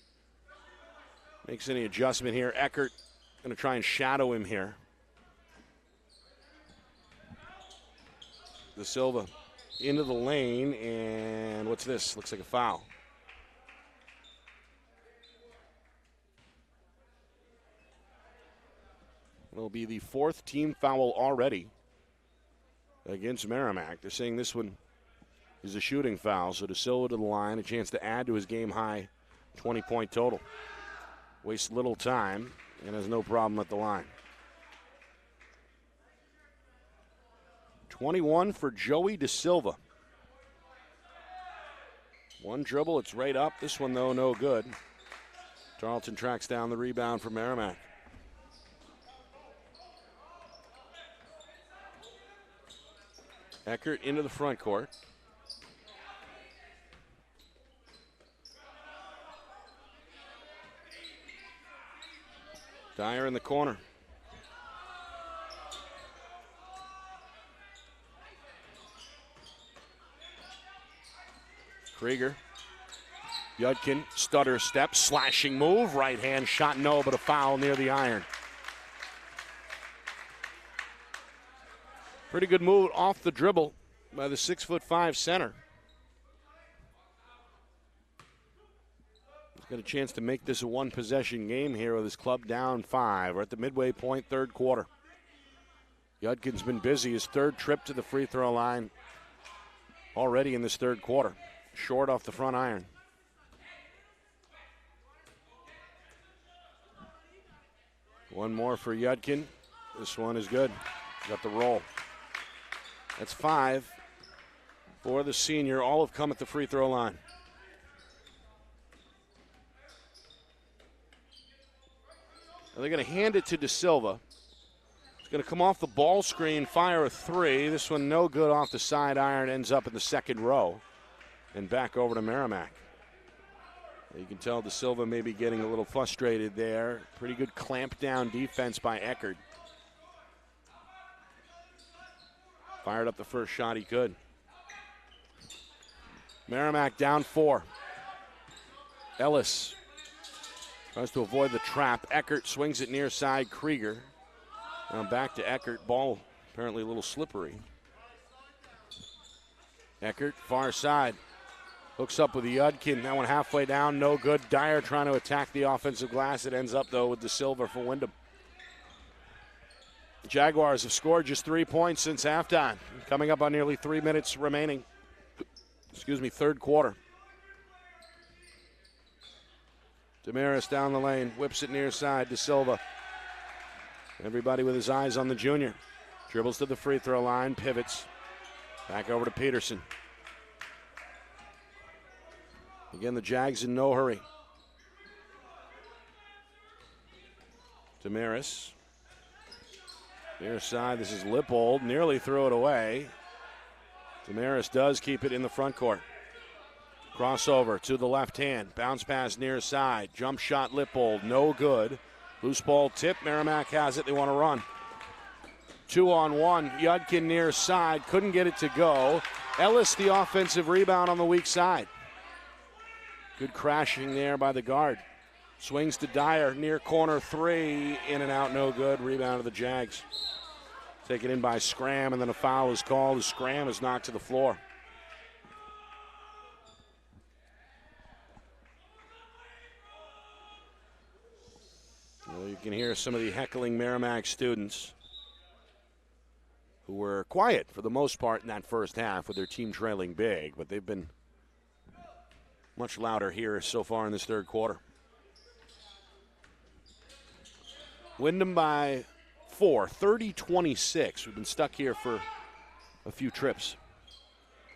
makes any adjustment here. Eckert going to try and shadow him here. De Silva into the lane, and what's this? Looks like a foul. It'll be the 4th team foul already against Merrimack. They're saying this one is a shooting foul, so De Silva to the line, a chance to add to his game-high 20-point total. Wastes little time and has no problem at the line. 21 for Joey De Silva. One dribble, it's right up. This one, though, no good. Tarleton tracks down the rebound for Merrimack. Eckert into the front court. Dyer in the corner. Krieger. Yudkin, stutter step, slashing move, right hand shot, no, but a foul near the iron. Pretty good move off the dribble by the 6'5" center. He's got a chance to make this a one-possession game here with his club down 5. We're at the midway point, third quarter. Yudkin's been busy, his third trip to the free throw line already in this third quarter. Short off the front iron. One more for Yudkin. This one is good. Got the roll. That's 5 for the senior. All have come at the free throw line. Now they're going to hand it to De Silva. He's going to come off the ball screen, fire a 3. This one no good off the side iron, ends up in the second row. And back over to Merrimack. You can tell De Silva may be getting a little frustrated there. Pretty good clamp down defense by Eckert. Fired up the first shot he could. Merrimack down 4. Ellis tries to avoid the trap. Eckert swings it near side. Krieger. Now back to Eckert. Ball apparently a little slippery. Eckert, far side. Hooks up with Yudkin. That one halfway down, no good. Dyer trying to attack the offensive glass. It ends up, though, with De Silva for Windham. Jaguars have scored just 3 points since halftime. Coming up on nearly 3 minutes remaining. Third quarter. Damaris down the lane, whips it near side. De Silva. Everybody with his eyes on the junior. Dribbles to the free throw line, pivots. Back over to Peterson. Again, the Jags in no hurry. Damaris. Near side, this is Lippold. Nearly threw it away. Damaris does keep it in the front court. Crossover to the left hand. Bounce pass near side. Jump shot Lippold. No good. Loose ball tip. Merrimack has it. They want to run. 2-on-1. Yudkin near side. Couldn't get it to go. Ellis the offensive rebound on the weak side. Good crashing there by the guard. Swings to Dyer. Near corner three. In and out. No good. Rebound of the Jags. Taken in by Scram, and then a foul is called as Scram is knocked to the floor. Well, you can hear some of the heckling Merrimack students who were quiet for the most part in that first half with their team trailing big, but they've been much louder here so far in this third quarter. Windham by 4, 30-26. We've been stuck here for a few trips.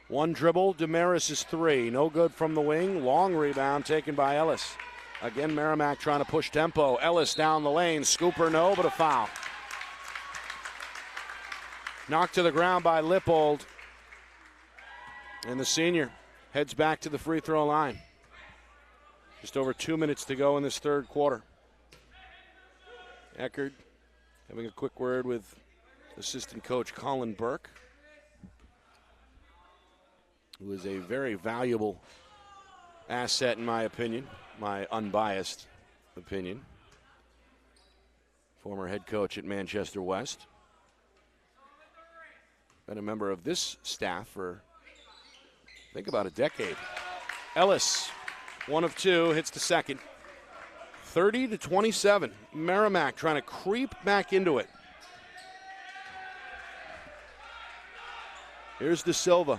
One dribble, Damaris is three. No good from the wing. Long rebound taken by Ellis. Again, Merrimack trying to push tempo. Ellis down the lane. Scooper, no, but a foul. Knocked to the ground by Lippold. And the senior heads back to the free throw line. Just over 2 minutes to go in this third quarter. Eckerd having a quick word with assistant coach Colin Burke, who is a very valuable asset in my opinion, my unbiased opinion. Former head coach at Manchester West. Been a member of this staff for, I think, about a decade. Ellis, 1 of 2, hits the second. 30-27. Merrimack trying to creep back into it. Here's De Silva.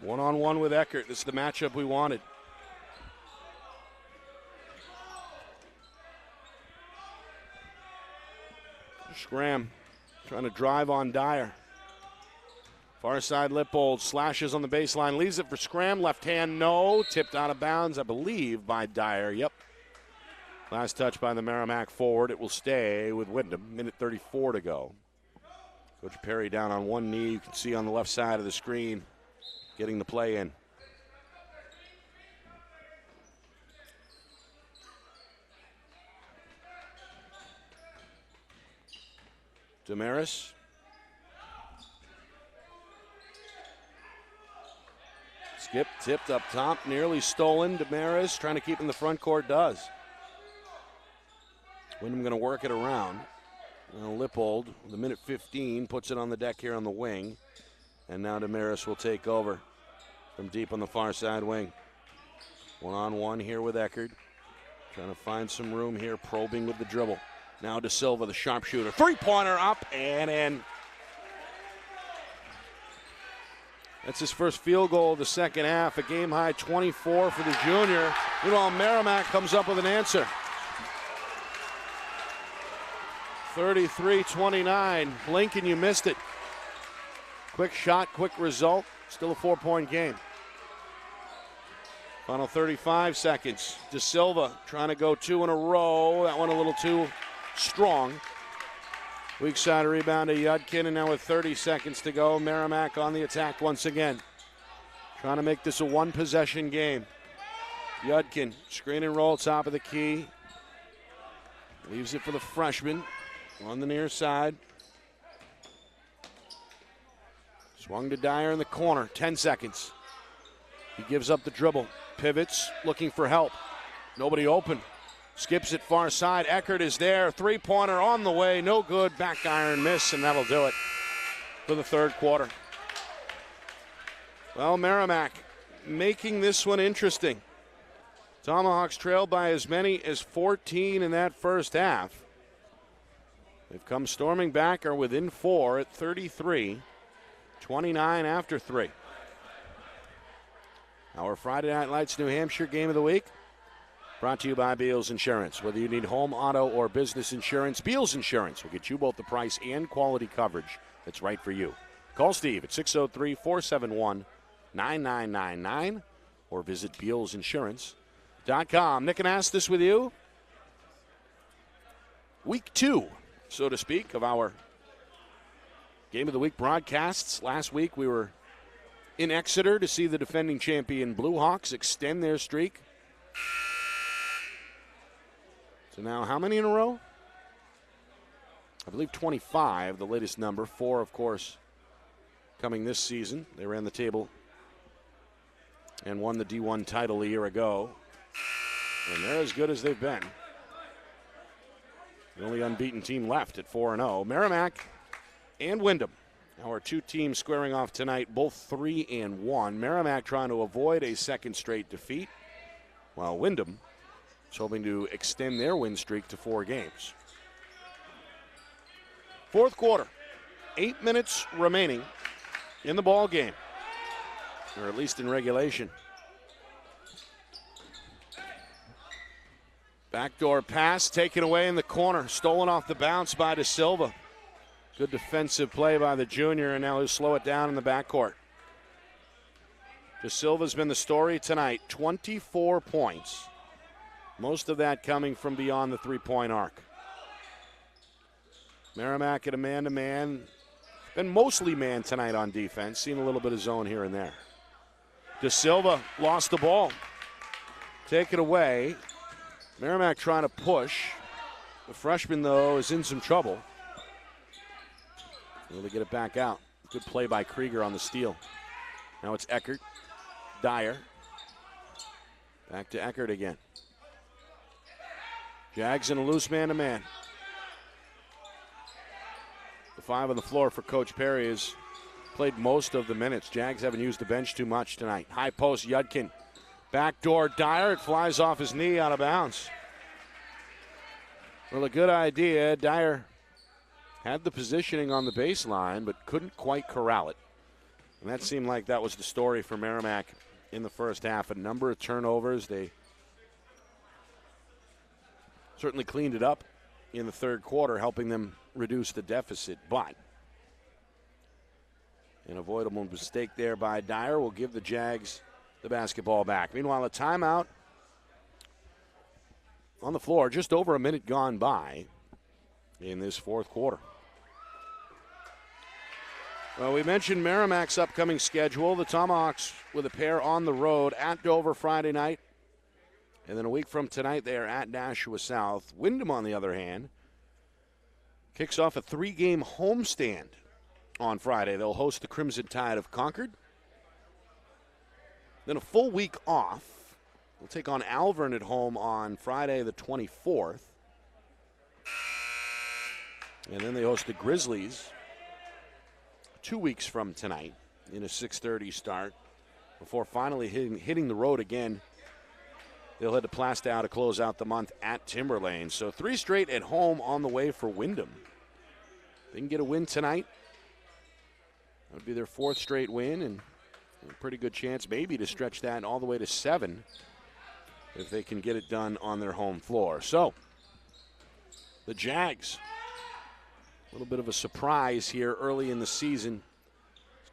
1-on-1 with Eckert. This is the matchup we wanted. Scram trying to drive on Dyer. Far side Lippold slashes on the baseline, leaves it for Scram. Left hand, no. Tipped out of bounds, I believe, by Dyer. Yep. Last touch by the Merrimack forward. It will stay with Windham. Minute 34 to go. Coach Perry down on one knee. You can see on the left side of the screen getting the play in. Damaris. Skip, tipped up top, nearly stolen. Damaris trying to keep in the front court, does. Windham going to work it around. Now Lippold, the minute 15, puts it on the deck here on the wing. And now Damaris will take over from deep on the far side wing. 1-on-1 here with Eckerd. Trying to find some room here, probing with the dribble. Now De Silva, the sharpshooter. Three-pointer up and in. That's his first field goal of the second half. A game-high 24 for the junior. Meanwhile, Merrimack comes up with an answer. 33-29. Blink and you missed it. Quick shot, quick result. Still a 4-point game. Final 35 seconds. De Silva trying to go 2 in a row. That one a little too strong. Weak side rebound to Yudkin, and now with 30 seconds to go, Merrimack on the attack once again. Trying to make this a one-possession game. Yudkin, screen and roll, top of the key. Leaves it for the freshman on the near side. Swung to Dyer in the corner, 10 seconds. He gives up the dribble, pivots, looking for help. Nobody open. Skips it far side. Eckerd is there. Three-pointer on the way. No good. Back iron miss, and that'll do it for the third quarter. Well, Merrimack making this one interesting. Tomahawks trailed by as many as 14 in that first half. They've come storming back, are within 4 at 33, 29 after 3. Our Friday Night Lights New Hampshire Game of the Week brought to you by Beals Insurance. Whether you need home, auto, or business insurance, Beals Insurance will get you both the price and quality coverage that's right for you. Call Steve at 603-471-9999 or visit BealsInsurance.com. Nick and Ask this with you. Week 2, so to speak, of our Game of the Week broadcasts. Last week we were in Exeter to see the defending champion Blue Hawks extend their streak. So now how many in a row? I believe 25, the latest number. 4, of course, coming this season. They ran the table and won the D1 title a year ago. And they're as good as they've been. The only unbeaten team left at 4-0. Merrimack and Windham. Our two teams squaring off tonight, both 3-1. Merrimack trying to avoid a second straight defeat, while Windham is hoping to extend their win streak to 4 games. Fourth quarter, 8 minutes remaining in the ball game, or at least in regulation. Backdoor pass taken away in the corner, stolen off the bounce by De Silva. Good defensive play by the junior, and now he'll slow it down in the backcourt. De Silva's been the story tonight, 24 points. Most of that coming from beyond the three-point arc. Merrimack at a man-to-man. Been mostly man tonight on defense. Seen a little bit of zone here and there. De Silva lost the ball. Take it away. Merrimack trying to push. The freshman, though, is in some trouble. Will they get it back out? Good play by Krieger on the steal. Now it's Eckert. Dyer. Back to Eckert again. Jags in a loose man-to-man. The 5 on the floor for Coach Perry has played most of the minutes. Jags haven't used the bench too much tonight. High post, Yudkin. Backdoor Dyer. It flies off his knee, out of bounds. Well, a good idea. Dyer had the positioning on the baseline, but couldn't quite corral it. And that seemed like that was the story for Merrimack in the first half. A number of turnovers. They certainly cleaned it up in the third quarter, helping them reduce the deficit. But an avoidable mistake there by Dyer will give the Jags the basketball back. Meanwhile, a timeout on the floor, just over a minute gone by in this fourth quarter. Well, we mentioned Merrimack's upcoming schedule. The Tomahawks with a pair on the road at Dover Friday night. And then a week from tonight, they are at Nashua South. Windham, on the other hand, kicks off a 3-game homestand on Friday. They'll host the Crimson Tide of Concord. Then a full week off. They'll take on Alvern at home on Friday the 24th. And then they host the Grizzlies 2 weeks from tonight in a 6:30 start before finally hitting the road again. They'll head to Plastow to close out the month at Timberlane. So 3 straight at home on the way for Windham. They can get a win tonight. That would be their 4th straight win, and a pretty good chance maybe to stretch that all the way to 7 if they can get it done on their home floor. So the Jags, a little bit of a surprise here early in the season.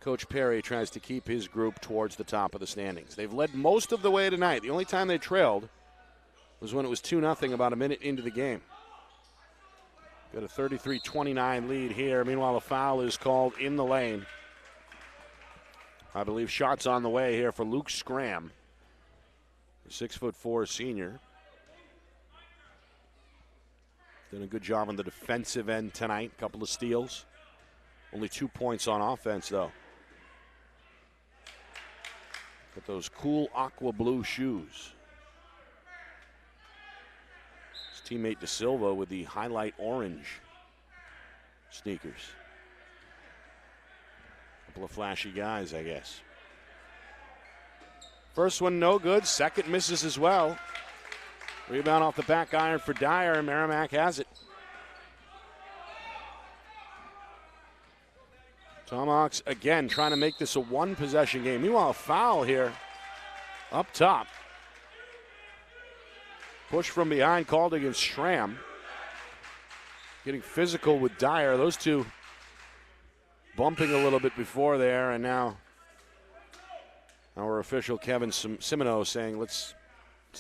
Coach Perry tries to keep his group towards the top of the standings. They've led most of the way tonight. The only time they trailed was when it was 2-0 about a minute into the game. Got a 33-29 lead here. Meanwhile, a foul is called in the lane. I believe shots on the way here for Luke Scram, the 6'4" senior. Done a good job on the defensive end tonight. Couple of steals. Only 2 points on offense, though. Got those cool aqua blue shoes. His teammate De Silva with the highlight orange sneakers. Couple of flashy guys, I guess. First one no good. Second misses as well. Rebound off the back iron for Dyer, and Merrimack has it. Tomahawks again trying to make this a one-possession game. Meanwhile, a foul here up top. Push from behind called against Schramm. Getting physical with Dyer. Those two bumping a little bit before there, and now our official Kevin Simino saying, let's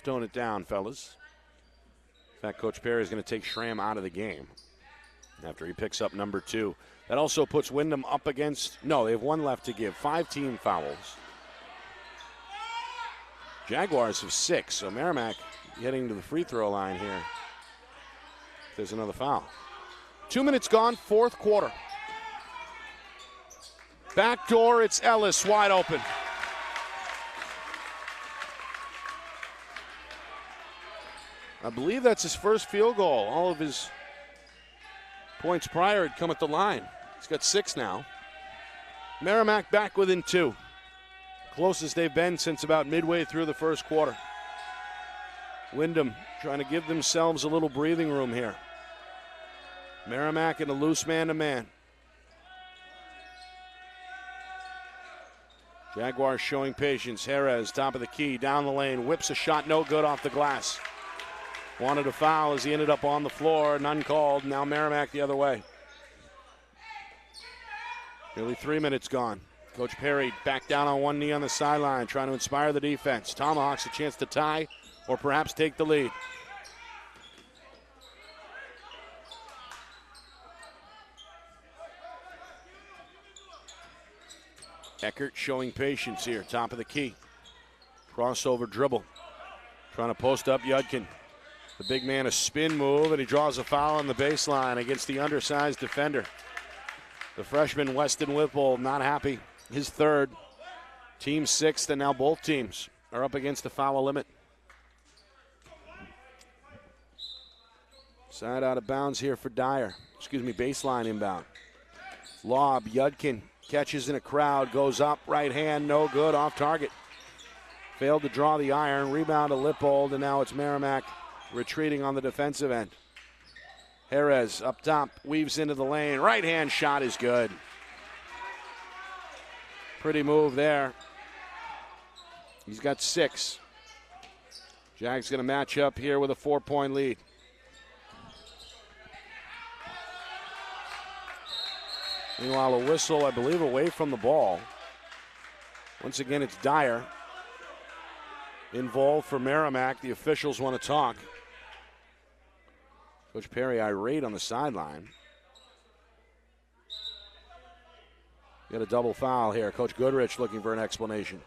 tone it down, fellas. In fact, Coach Perry is going to take Schramm out of the game after he picks up number 2. That also puts Windham up against, no, they have one left to give. 5 team fouls. Jaguars have 6, so Merrimack getting to the free throw line here. There's another foul. 2 minutes gone, fourth quarter. Back door, it's Ellis, wide open. I believe that's his first field goal. All of his points prior had come at the line. He's got 6 now. Merrimack back within 2. Closest they've been since about midway through the first quarter. Windham trying to give themselves a little breathing room here. Merrimack in a loose man-to-man. Jaguars showing patience. Jerez, top of the key, down the lane, whips a shot, no good off the glass. Wanted a foul as he ended up on the floor, none called. Now Merrimack the other way. Nearly 3 minutes gone. Coach Perry back down on one knee on the sideline, trying to inspire the defense. Tomahawks a chance to tie or perhaps take the lead. Eckert showing patience here, top of the key. Crossover dribble. Trying to post up Yudkin. The big man a spin move, and he draws a foul on the baseline against the undersized defender. The freshman Weston Whipple not happy. His third. Team 6th, and now both teams are up against the foul limit. Side out of bounds here for Dyer. Baseline inbound. Lob, Yudkin catches in a crowd, goes up, right hand, no good, off target. Failed to draw the iron, rebound to Lippold, and now it's Merrimack retreating on the defensive end. Jerez up top, weaves into the lane, right hand shot is good. Pretty move there. He's got 6. Jags going to match up here with a 4-point lead. Meanwhile, a whistle, I believe, away from the ball. Once again, it's Dyer involved for Merrimack. The officials want to talk. Coach Perry irate on the sideline. Got a double foul here. Coach Goodrich looking for an explanation.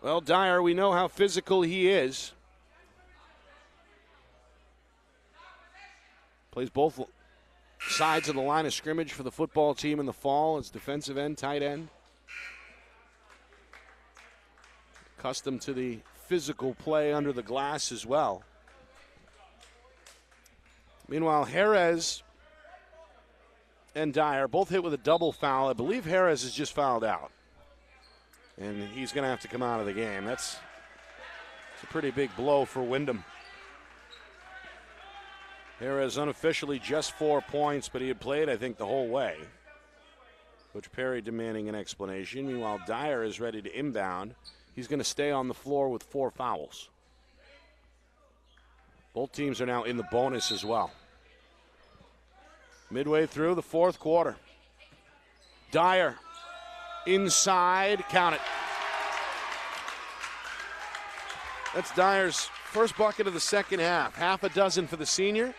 Well, Dyer, we know how physical he is. Plays both sides of the line of scrimmage for the football team in the fall as defensive end, tight end. Accustomed to the physical play under the glass as well. Meanwhile, Jerez and Dyer both hit with a double foul. I believe Jerez is just fouled out. And he's going to have to come out of the game. That's a pretty big blow for Windham. Jerez unofficially just 4 points, but he had played, I think, the whole way. Coach Perry demanding an explanation. Meanwhile, Dyer is ready to inbound. He's going to stay on the floor with 4 fouls. Both teams are now in the bonus as well. Midway through the fourth quarter. Dyer inside, count it. That's Dyer's first bucket of the second half. Half a dozen for the senior.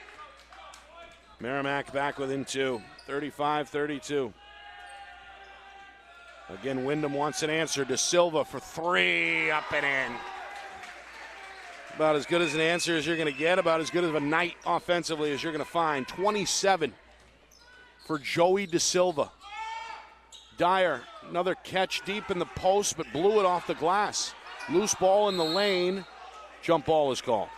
Merrimack back within 2, 35-32. Again, Windham wants an answer. De Silva for 3, up and in. About as good as an answer as you're going to get, about as good of a night offensively as you're going to find. 27 for Joey De Silva. Dyer, another catch deep in the post, but blew it off the glass. Loose ball in the lane. Jump ball is called.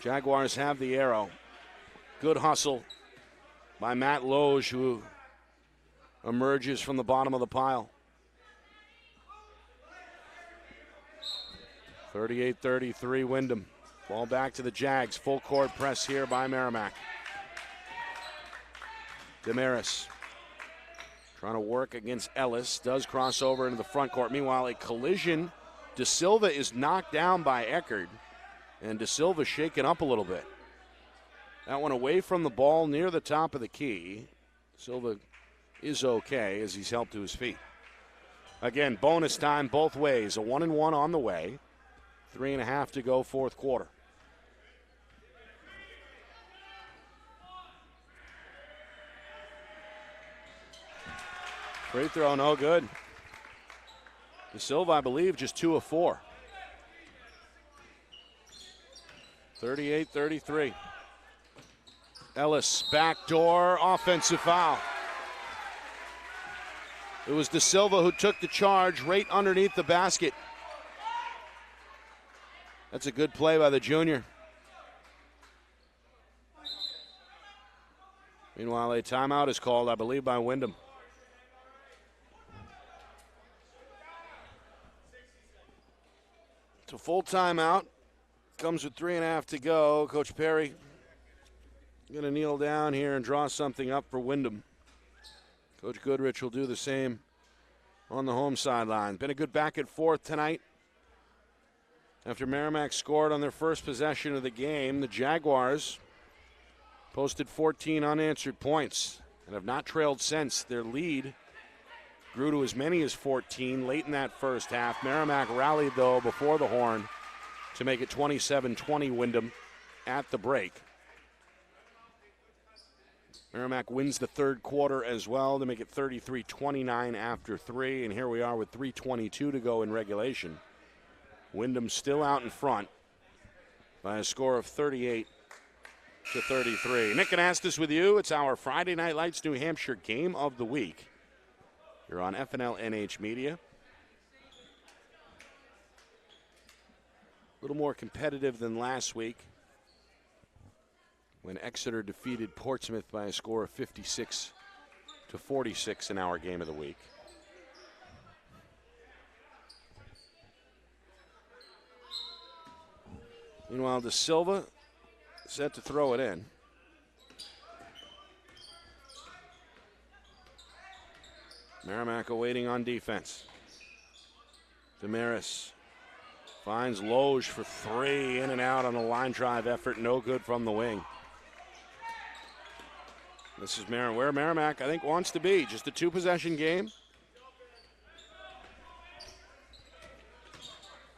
Jaguars have the arrow. Good hustle by Matt Loge, who emerges from the bottom of the pile. 38-33 Windham. Ball back to the Jags. Full court press here by Merrimack. Damaris trying to work against Ellis. Does cross over into the front court. Meanwhile, a collision. De Silva is knocked down by Eckerd. And De Silva shaken up a little bit. That one away from the ball near the top of the key. Silva is okay as he's helped to his feet. Again, bonus time both ways. A 1-and-1 on the way. 3.5 to go, fourth quarter. Free throw, no good. De Silva, I believe, just 2 of 4. 38-33. Ellis, backdoor, offensive foul. It was De Silva who took the charge right underneath the basket. That's a good play by the junior. Meanwhile, a timeout is called, I believe, by Windham. It's a full timeout. Comes with 3.5 to go. Coach Perry going to kneel down here and draw something up for Windham. Coach Goodrich will do the same on the home sideline. Been a good back and forth tonight. After Merrimack scored on their first possession of the game, the Jaguars posted 14 unanswered points and have not trailed since. Their lead grew to as many as 14 late in that first half. Merrimack rallied, though, before the horn to make it 27-20 Windham at the break. Merrimack wins the third quarter as well to make it 33-29 after 3, and here we are with 3:22 to go in regulation. Windham still out in front by a score of 38-33. Nick Anastas with you. It's our Friday Night Lights New Hampshire Game of the Week. You're on FNL NH Media. A little more competitive than last week when Exeter defeated Portsmouth by a score of 56-46 in our Game of the Week. Meanwhile, De Silva set to throw it in. Merrimack waiting on defense. Damaris finds Loge for 3, in and out on a line drive effort, no good from the wing. This is where Merrimack, I think, wants to be. Just a 2-possession game.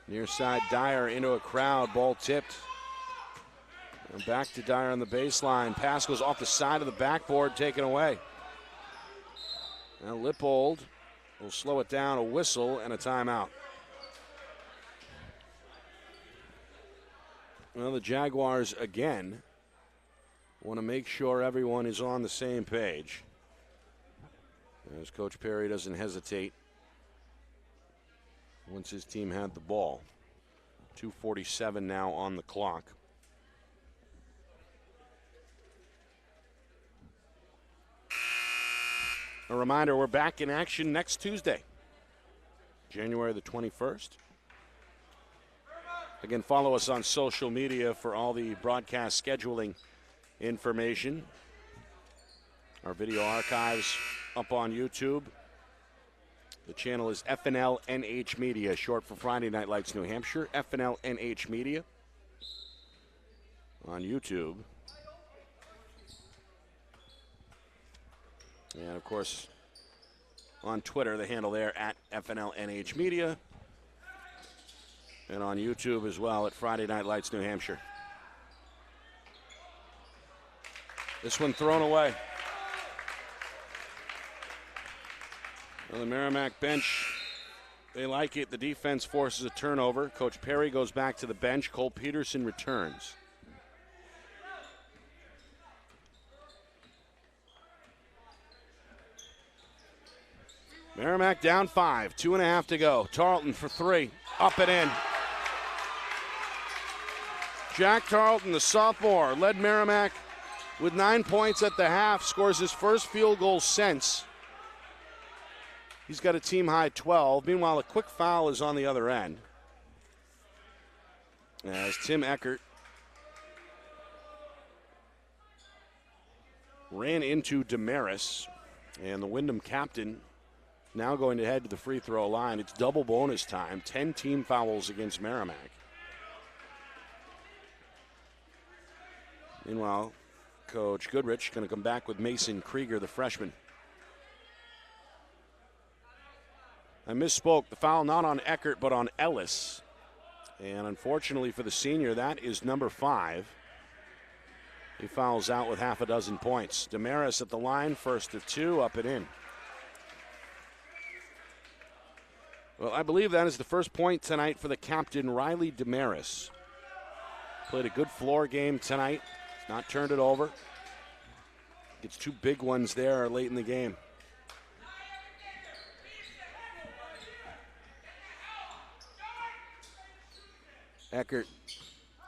Near side Dyer into a crowd, ball tipped. And back to Dyer on the baseline. Pass goes off the side of the backboard, taken away. Now Lippold will slow it down, a whistle and a timeout. Well, the Jaguars again want to make sure everyone is on the same page. As Coach Perry doesn't hesitate once his team had the ball. 2:47 now on the clock. A reminder, we're back in action next Tuesday, January the 21st. Again, follow us on social media for all the broadcast scheduling information. Our video archives up on YouTube. The channel is FNL NH Media, short for Friday Night Lights New Hampshire. FNL NH Media on YouTube. And, of course, on Twitter, the handle there at FNL NH Media. And on YouTube as well at Friday Night Lights New Hampshire. This one thrown away. Well, the Merrimack bench, they like it. The defense forces a turnover. Coach Perry goes back to the bench. Cole Peterson returns. Merrimack down 5, 2.5 to go. Tarleton for 3, up and in. Jack Tarleton, the sophomore, led Merrimack with 9 points at the half, scores his first field goal since. He's got a team-high 12. Meanwhile, a quick foul is on the other end, as Tim Eckert ran into Damaris, and the Windham captain now going to head to the free throw line. It's double bonus time, 10 team fouls against Merrimack. Meanwhile, Coach Goodrich going to come back with Mason Krieger, the freshman. I misspoke. The foul not on Eckert, but on Ellis. And unfortunately for the senior, that is number 5. He fouls out with half a dozen points. Damaris at the line, first of 2, up and in. Well, I believe that is the first point tonight for the captain, Riley Damaris. Played a good floor game tonight. Not turned it over. Gets 2 big ones there late in the game. Eckert,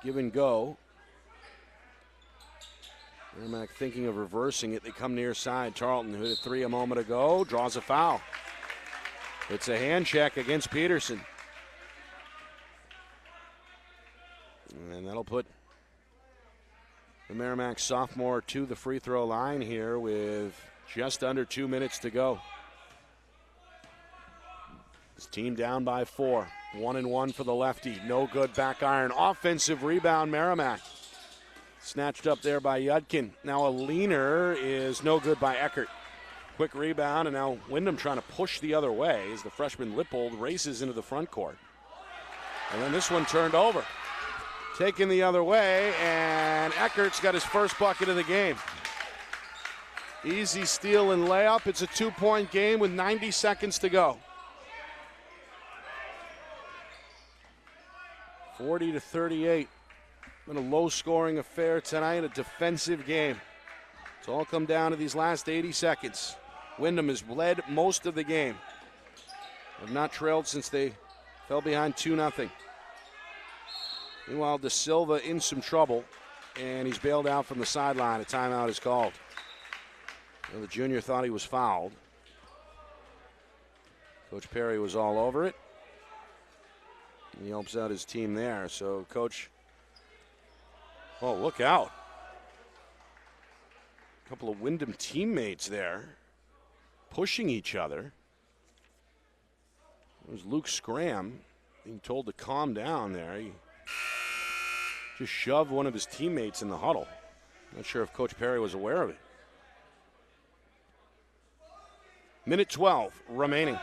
give and go. Merrimack thinking of reversing it. They come near side. Tarleton, who hit a 3 a moment ago, draws a foul. It's a hand check against Peterson. And that'll put the Merrimack sophomore to the free throw line here with just under 2 minutes to go. His team down by 4. 1-1 for the lefty. No good, back iron. Offensive rebound, Merrimack. Snatched up there by Yudkin. Now a leaner is no good by Eckert. Quick rebound, and now Windham trying to push the other way as the freshman Lippold races into the front court. And then this one turned over. Taken the other way, and Eckert's got his first bucket of the game. Easy steal and layup. It's a 2-point game with 90 seconds to go. 40-38. Been a low-scoring affair tonight, a defensive game. It's all come down to these last 80 seconds. Windham has led most of the game. Have not trailed since they fell behind 2-0. Meanwhile, De Silva in some trouble, and he's bailed out from the sideline. A timeout is called. Well, the junior thought he was fouled. Coach Perry was all over it. He helps out his team there. So, Coach, oh, look out. A couple of Windham teammates there pushing each other. It was Luke Scram being told to calm down there. He just shoved one of his teammates in the huddle. Not sure if Coach Perry was aware of it. Minute 12 remaining.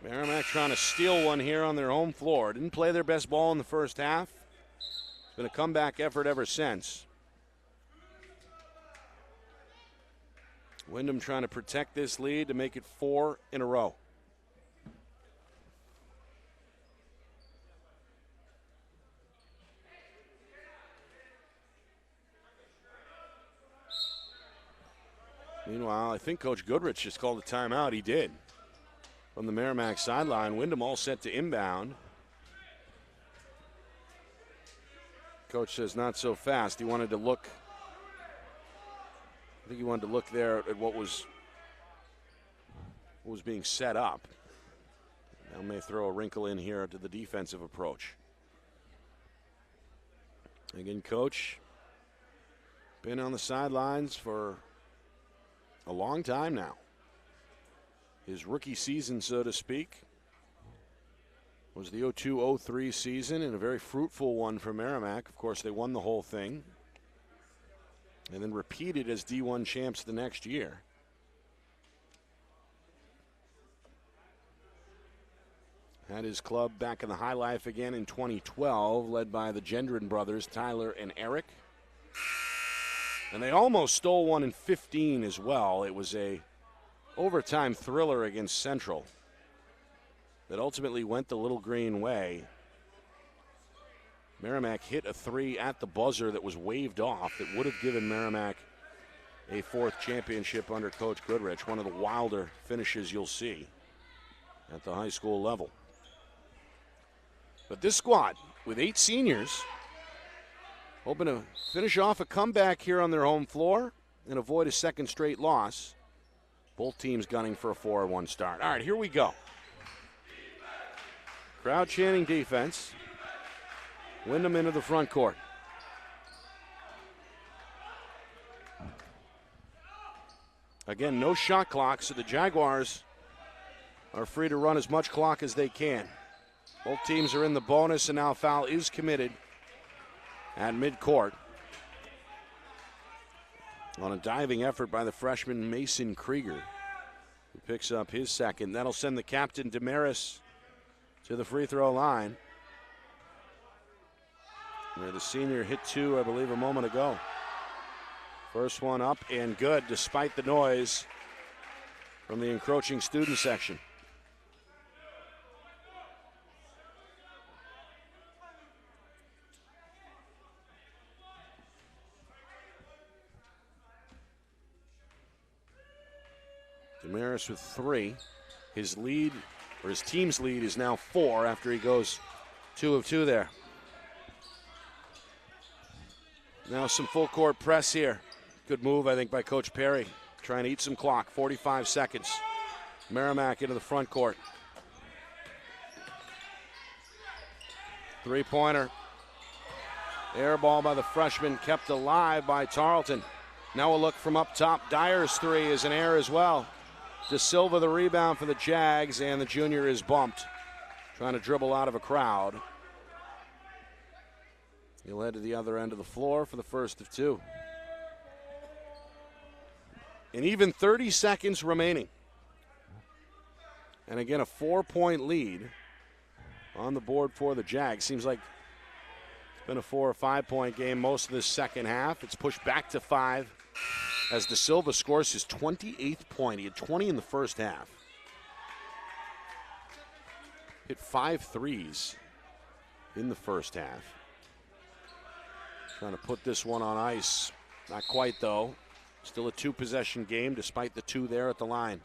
Merrimack trying to steal one here on their home floor. Didn't play their best ball in the first half. It's been a comeback effort ever since. Windham trying to protect this lead to make it 4 in a row. Meanwhile, I think Coach Goodrich just called a timeout. He did. From the Merrimack sideline, Windham all set to inbound. Coach says not so fast. He wanted to look. I think he wanted to look there at what was being set up. Now may throw a wrinkle in here to the defensive approach. Again, Coach been on the sidelines for a long time now. His rookie season, so to speak, was the 02-03 season, and a very fruitful one for Merrimack. Of course, they won the whole thing and then repeated as D1 champs the next year. Had his club back in the high life again in 2012, led by the Gendron brothers, Tyler and Eric. And they almost stole one in 15 as well. It was a overtime thriller against Central that ultimately went the Little Green way. Merrimack hit a 3 at the buzzer that was waved off that would have given Merrimack a 4th championship under Coach Goodrich, one of the wilder finishes you'll see at the high school level. But this squad, with 8 seniors, hoping to finish off a comeback here on their home floor and avoid a second straight loss. Both teams gunning for a 4-1 start. All right, here we go. Crowd chanting defense. Windham into the front court. Again, no shot clock, so the Jaguars are free to run as much clock as they can. Both teams are in the bonus, and now a foul is committed at midcourt on a diving effort by the freshman Mason Krieger, who picks up his second. That'll send the captain Damaris to the free throw line, where the senior hit 2, I believe, a moment ago. First one up and good, despite the noise from the encroaching student section. Damaris with 3. His lead, or his team's lead, is now 4 after he goes 2 of 2 there. Now some full court press here. Good move, I think, by Coach Perry. Trying to eat some clock, 45 seconds. Merrimack into the front court. Three-pointer. Air ball by the freshman, kept alive by Tarleton. Now a look from up top. Dyer's 3 is an air as well. De Silva the rebound for the Jags, and the junior is bumped. Trying to dribble out of a crowd. He'll head to the other end of the floor for the first of 2. And even 30 seconds remaining. And again, a 4-point lead on the board for the Jags. Seems like it's been a 4 or 5 point game most of this second half. It's pushed back to 5 as De Silva scores his 28th point. He had 20 in the first half. Hit 5 threes in the first half. Trying to put this one on ice. Not quite, though. Still a 2-possession game despite the 2 there at the line.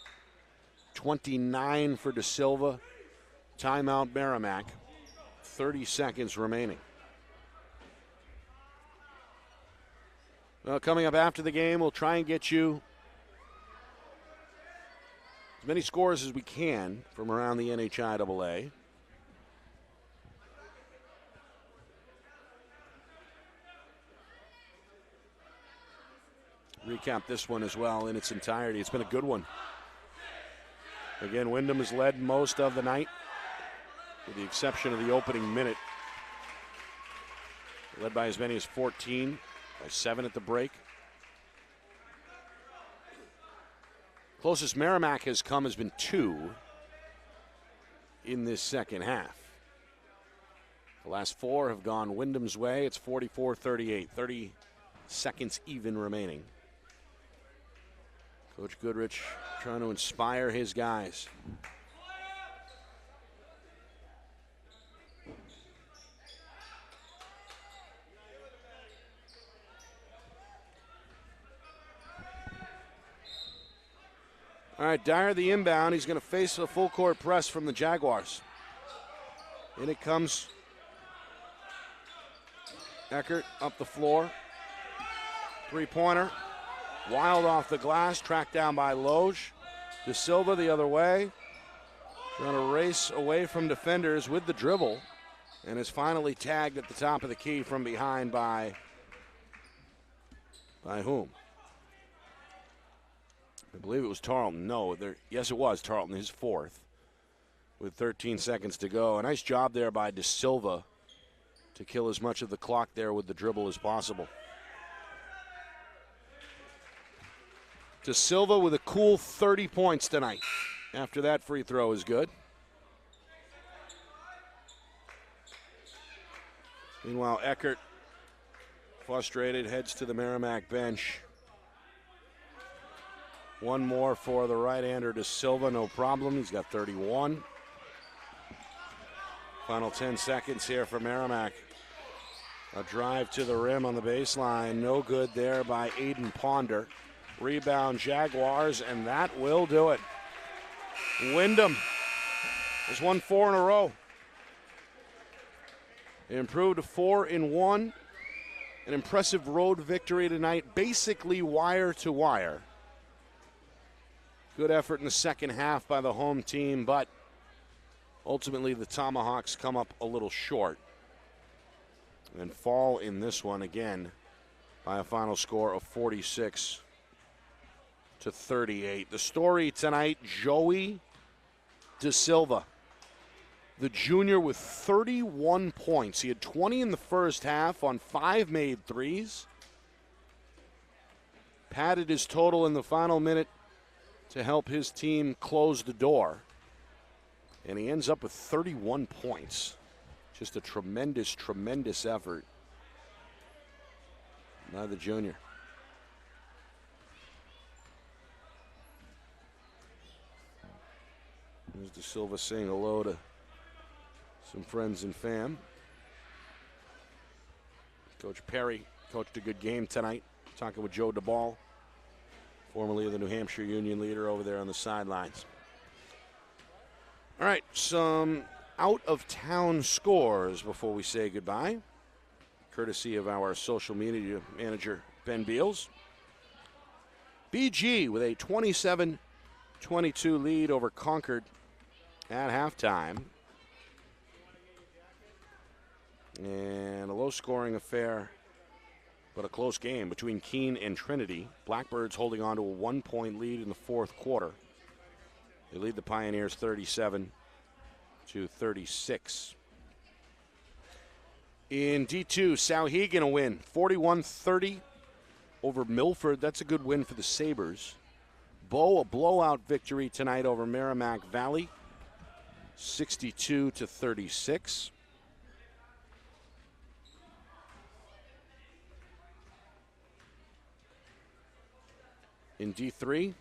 29 for De Silva. Timeout Merrimack. 30 seconds remaining. Well, coming up after the game, we'll try and get you as many scores as we can from around the NHIAA. Recap this one as well in its entirety. It's been a good one. Again, Windham has led most of the night, with the exception of the opening minute. Led by as many as 14, by 7 at the break. Closest Merrimack has come has been 2 in this second half. The last 4 have gone Windham's way. It's 44-38, 30 seconds even remaining. Coach Goodrich trying to inspire his guys. All right, Dyer the inbound. He's going to face a full court press from the Jaguars. In it comes Eckert up the floor. Three-pointer. Wild off the glass, tracked down by Loge. De Silva the other way. Trying to race away from defenders with the dribble. And is finally tagged at the top of the key from behind by whom? I believe it was Tarleton. No, yes, it was Tarleton, his 4th, with 13 seconds to go. A nice job there by De Silva to kill as much of the clock there with the dribble as possible. De Silva with a cool 30 points tonight. After that free throw is good. Meanwhile, Eckert, frustrated, heads to the Merrimack bench. One more for the right-hander De Silva, no problem. He's got 31. Final 10 seconds here for Merrimack. A drive to the rim on the baseline. No good there by Aiden Ponder. Rebound Jaguars, and that will do it. Windham has won 4 in a row. improved to 4-1. An impressive road victory tonight, basically wire to wire. Good effort in the second half by the home team, but ultimately the Tomahawks come up a little short and fall in this one again by a final score of 46-38. The story tonight, Joey De Silva, the junior with 31 points. He had 20 in the first half on 5 made threes. Padded his total in the final minute to help his team close the door. And he ends up with 31 points. Just a tremendous, tremendous effort by the junior. There's De Silva saying hello to some friends and fam. Coach Perry coached a good game tonight, talking with Joe DeBall, formerly the New Hampshire Union leader over there on the sidelines. All right, some out-of-town scores before we say goodbye, courtesy of our social media manager, Ben Beals. BG with a 27-22 lead over Concord at halftime. And a low-scoring affair, but a close game between Keene and Trinity. Blackbirds holding on to a 1-point lead in the fourth quarter. They lead the Pioneers 37-36. In D2, Sauhegan a win, 41-30 over Milford. That's a good win for the Sabres. Bow a blowout victory tonight over Merrimack Valley, 62-36. In D3,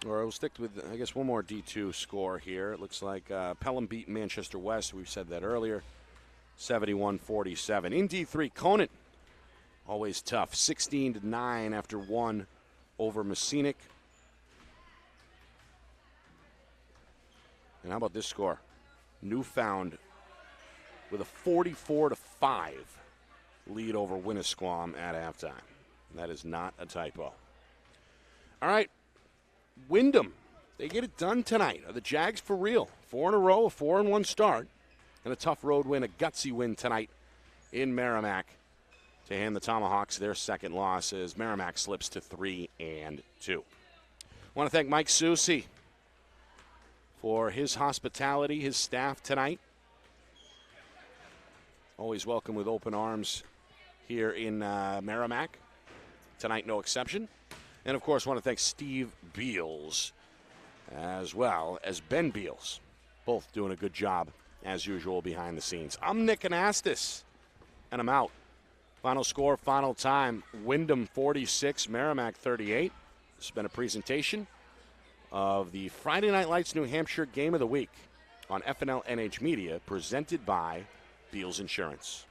or we'll stick with, I guess, one more D2 score here. It looks like Pelham beat Manchester West. We've said that earlier, 71-47. In D3, Conant, always tough, 16-9 after one over Messinic. And how about this score? Newfound with a 44-5 lead over Winnisquam at halftime. That is not a typo. All right, Windham, they get it done tonight. Are the Jags for real? 4 in a row, a 4-1 start, and a tough road win, a gutsy win tonight in Merrimack to hand the Tomahawks their second loss as Merrimack slips to 3-2. I want to thank Mike Susi for his hospitality, his staff tonight. Always welcome with open arms here in Merrimack. Tonight, no exception. And, of course, want to thank Steve Beals as well as Ben Beals. Both doing a good job, as usual, behind the scenes. I'm Nick Anastas, and I'm out. Final score, final time, Windham 46, Merrimack 38. This has been a presentation of the Friday Night Lights New Hampshire Game of the Week on FNL NH Media, presented by Beals Insurance.